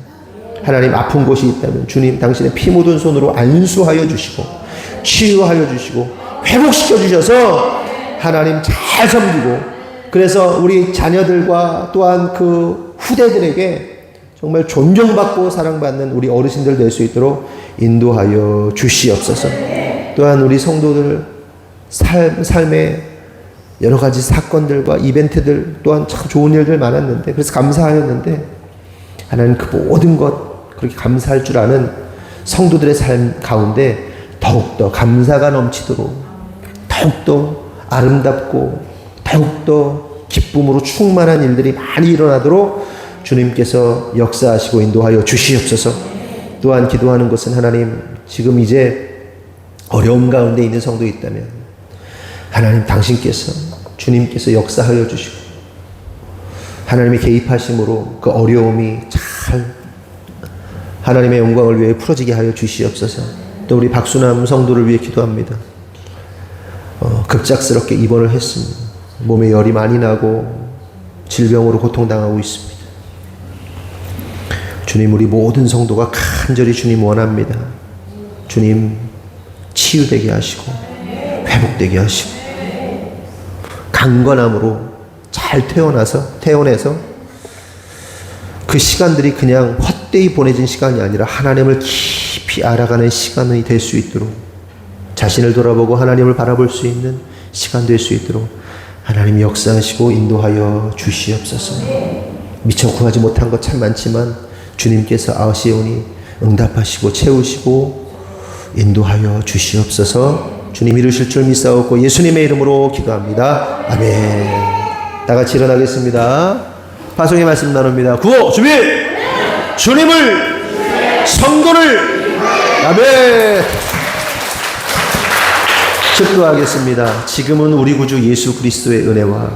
하나님 아픈 곳이 있다면 주님 당신의 피 묻은 손으로 안수하여 주시고 치유하여 주시고 회복시켜 주셔서 하나님 잘 섬기고 그래서 우리 자녀들과 또한 그 후대들에게 정말 존경받고 사랑받는 우리 어르신들 될 수 있도록 인도하여 주시옵소서. 또한 우리 성도들 삶의 여러 가지 사건들과 이벤트들 또한 참 좋은 일들 많았는데 그래서 감사하였는데 하나님 그 모든 것 그렇게 감사할 줄 아는 성도들의 삶 가운데 더욱더 감사가 넘치도록 더욱더 아름답고 더욱더 기쁨으로 충만한 일들이 많이 일어나도록 주님께서 역사하시고 인도하여 주시옵소서. 또한 기도하는 것은 하나님 지금 이제 어려움 가운데 있는 성도 있다면 하나님 당신께서 주님께서 역사하여 주시고 하나님의 개입하심으로 그 어려움이 잘 하나님의 영광을 위해 풀어지게 하여 주시옵소서. 또 우리 박수남 성도를 위해 기도합니다. 급작스럽게 입원을 했습니다. 몸에 열이 많이 나고 질병으로 고통당하고 있습니다. 주님 우리 모든 성도가 간절히 주님 원합니다. 주님 치유되게 하시고 회복되게 하시고 강건함으로 잘 태어나서 그 시간들이 그냥 헛되이 보내진 시간이 아니라 하나님을 깊이 알아가는 시간이 될 수 있도록 자신을 돌아보고 하나님을 바라볼 수 있는 시간 될 수 있도록 하나님 역사하시고 인도하여 주시옵소서. 미처 구하지 못한 것 참 많지만 주님께서 아시오니 응답하시고 채우시고 인도하여 주시옵소서. 주님 이루실 줄 믿사옵고 예수님의 이름으로 기도합니다. 아멘. 다 같이 일어나겠습니다. 파송의 말씀 나눕니다. 구호 준비. 주님을 성도를 아멘. 축도하겠습니다. 지금은 우리 구주 예수 그리스도의 은혜와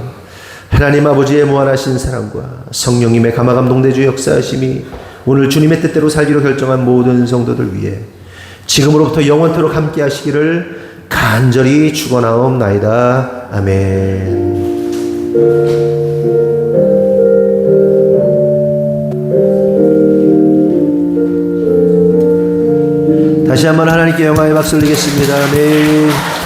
하나님 아버지의 무한하신 사랑과 성령님의 감화감동대주 역사하심이 오늘 주님의 뜻대로 살기로 결정한 모든 성도들 위해 지금으로부터 영원토록 함께 하시기를 간절히 축원하옵나이다. 아멘. 다시 한번 하나님께 영광의 박수를 드리겠습니다. 아멘.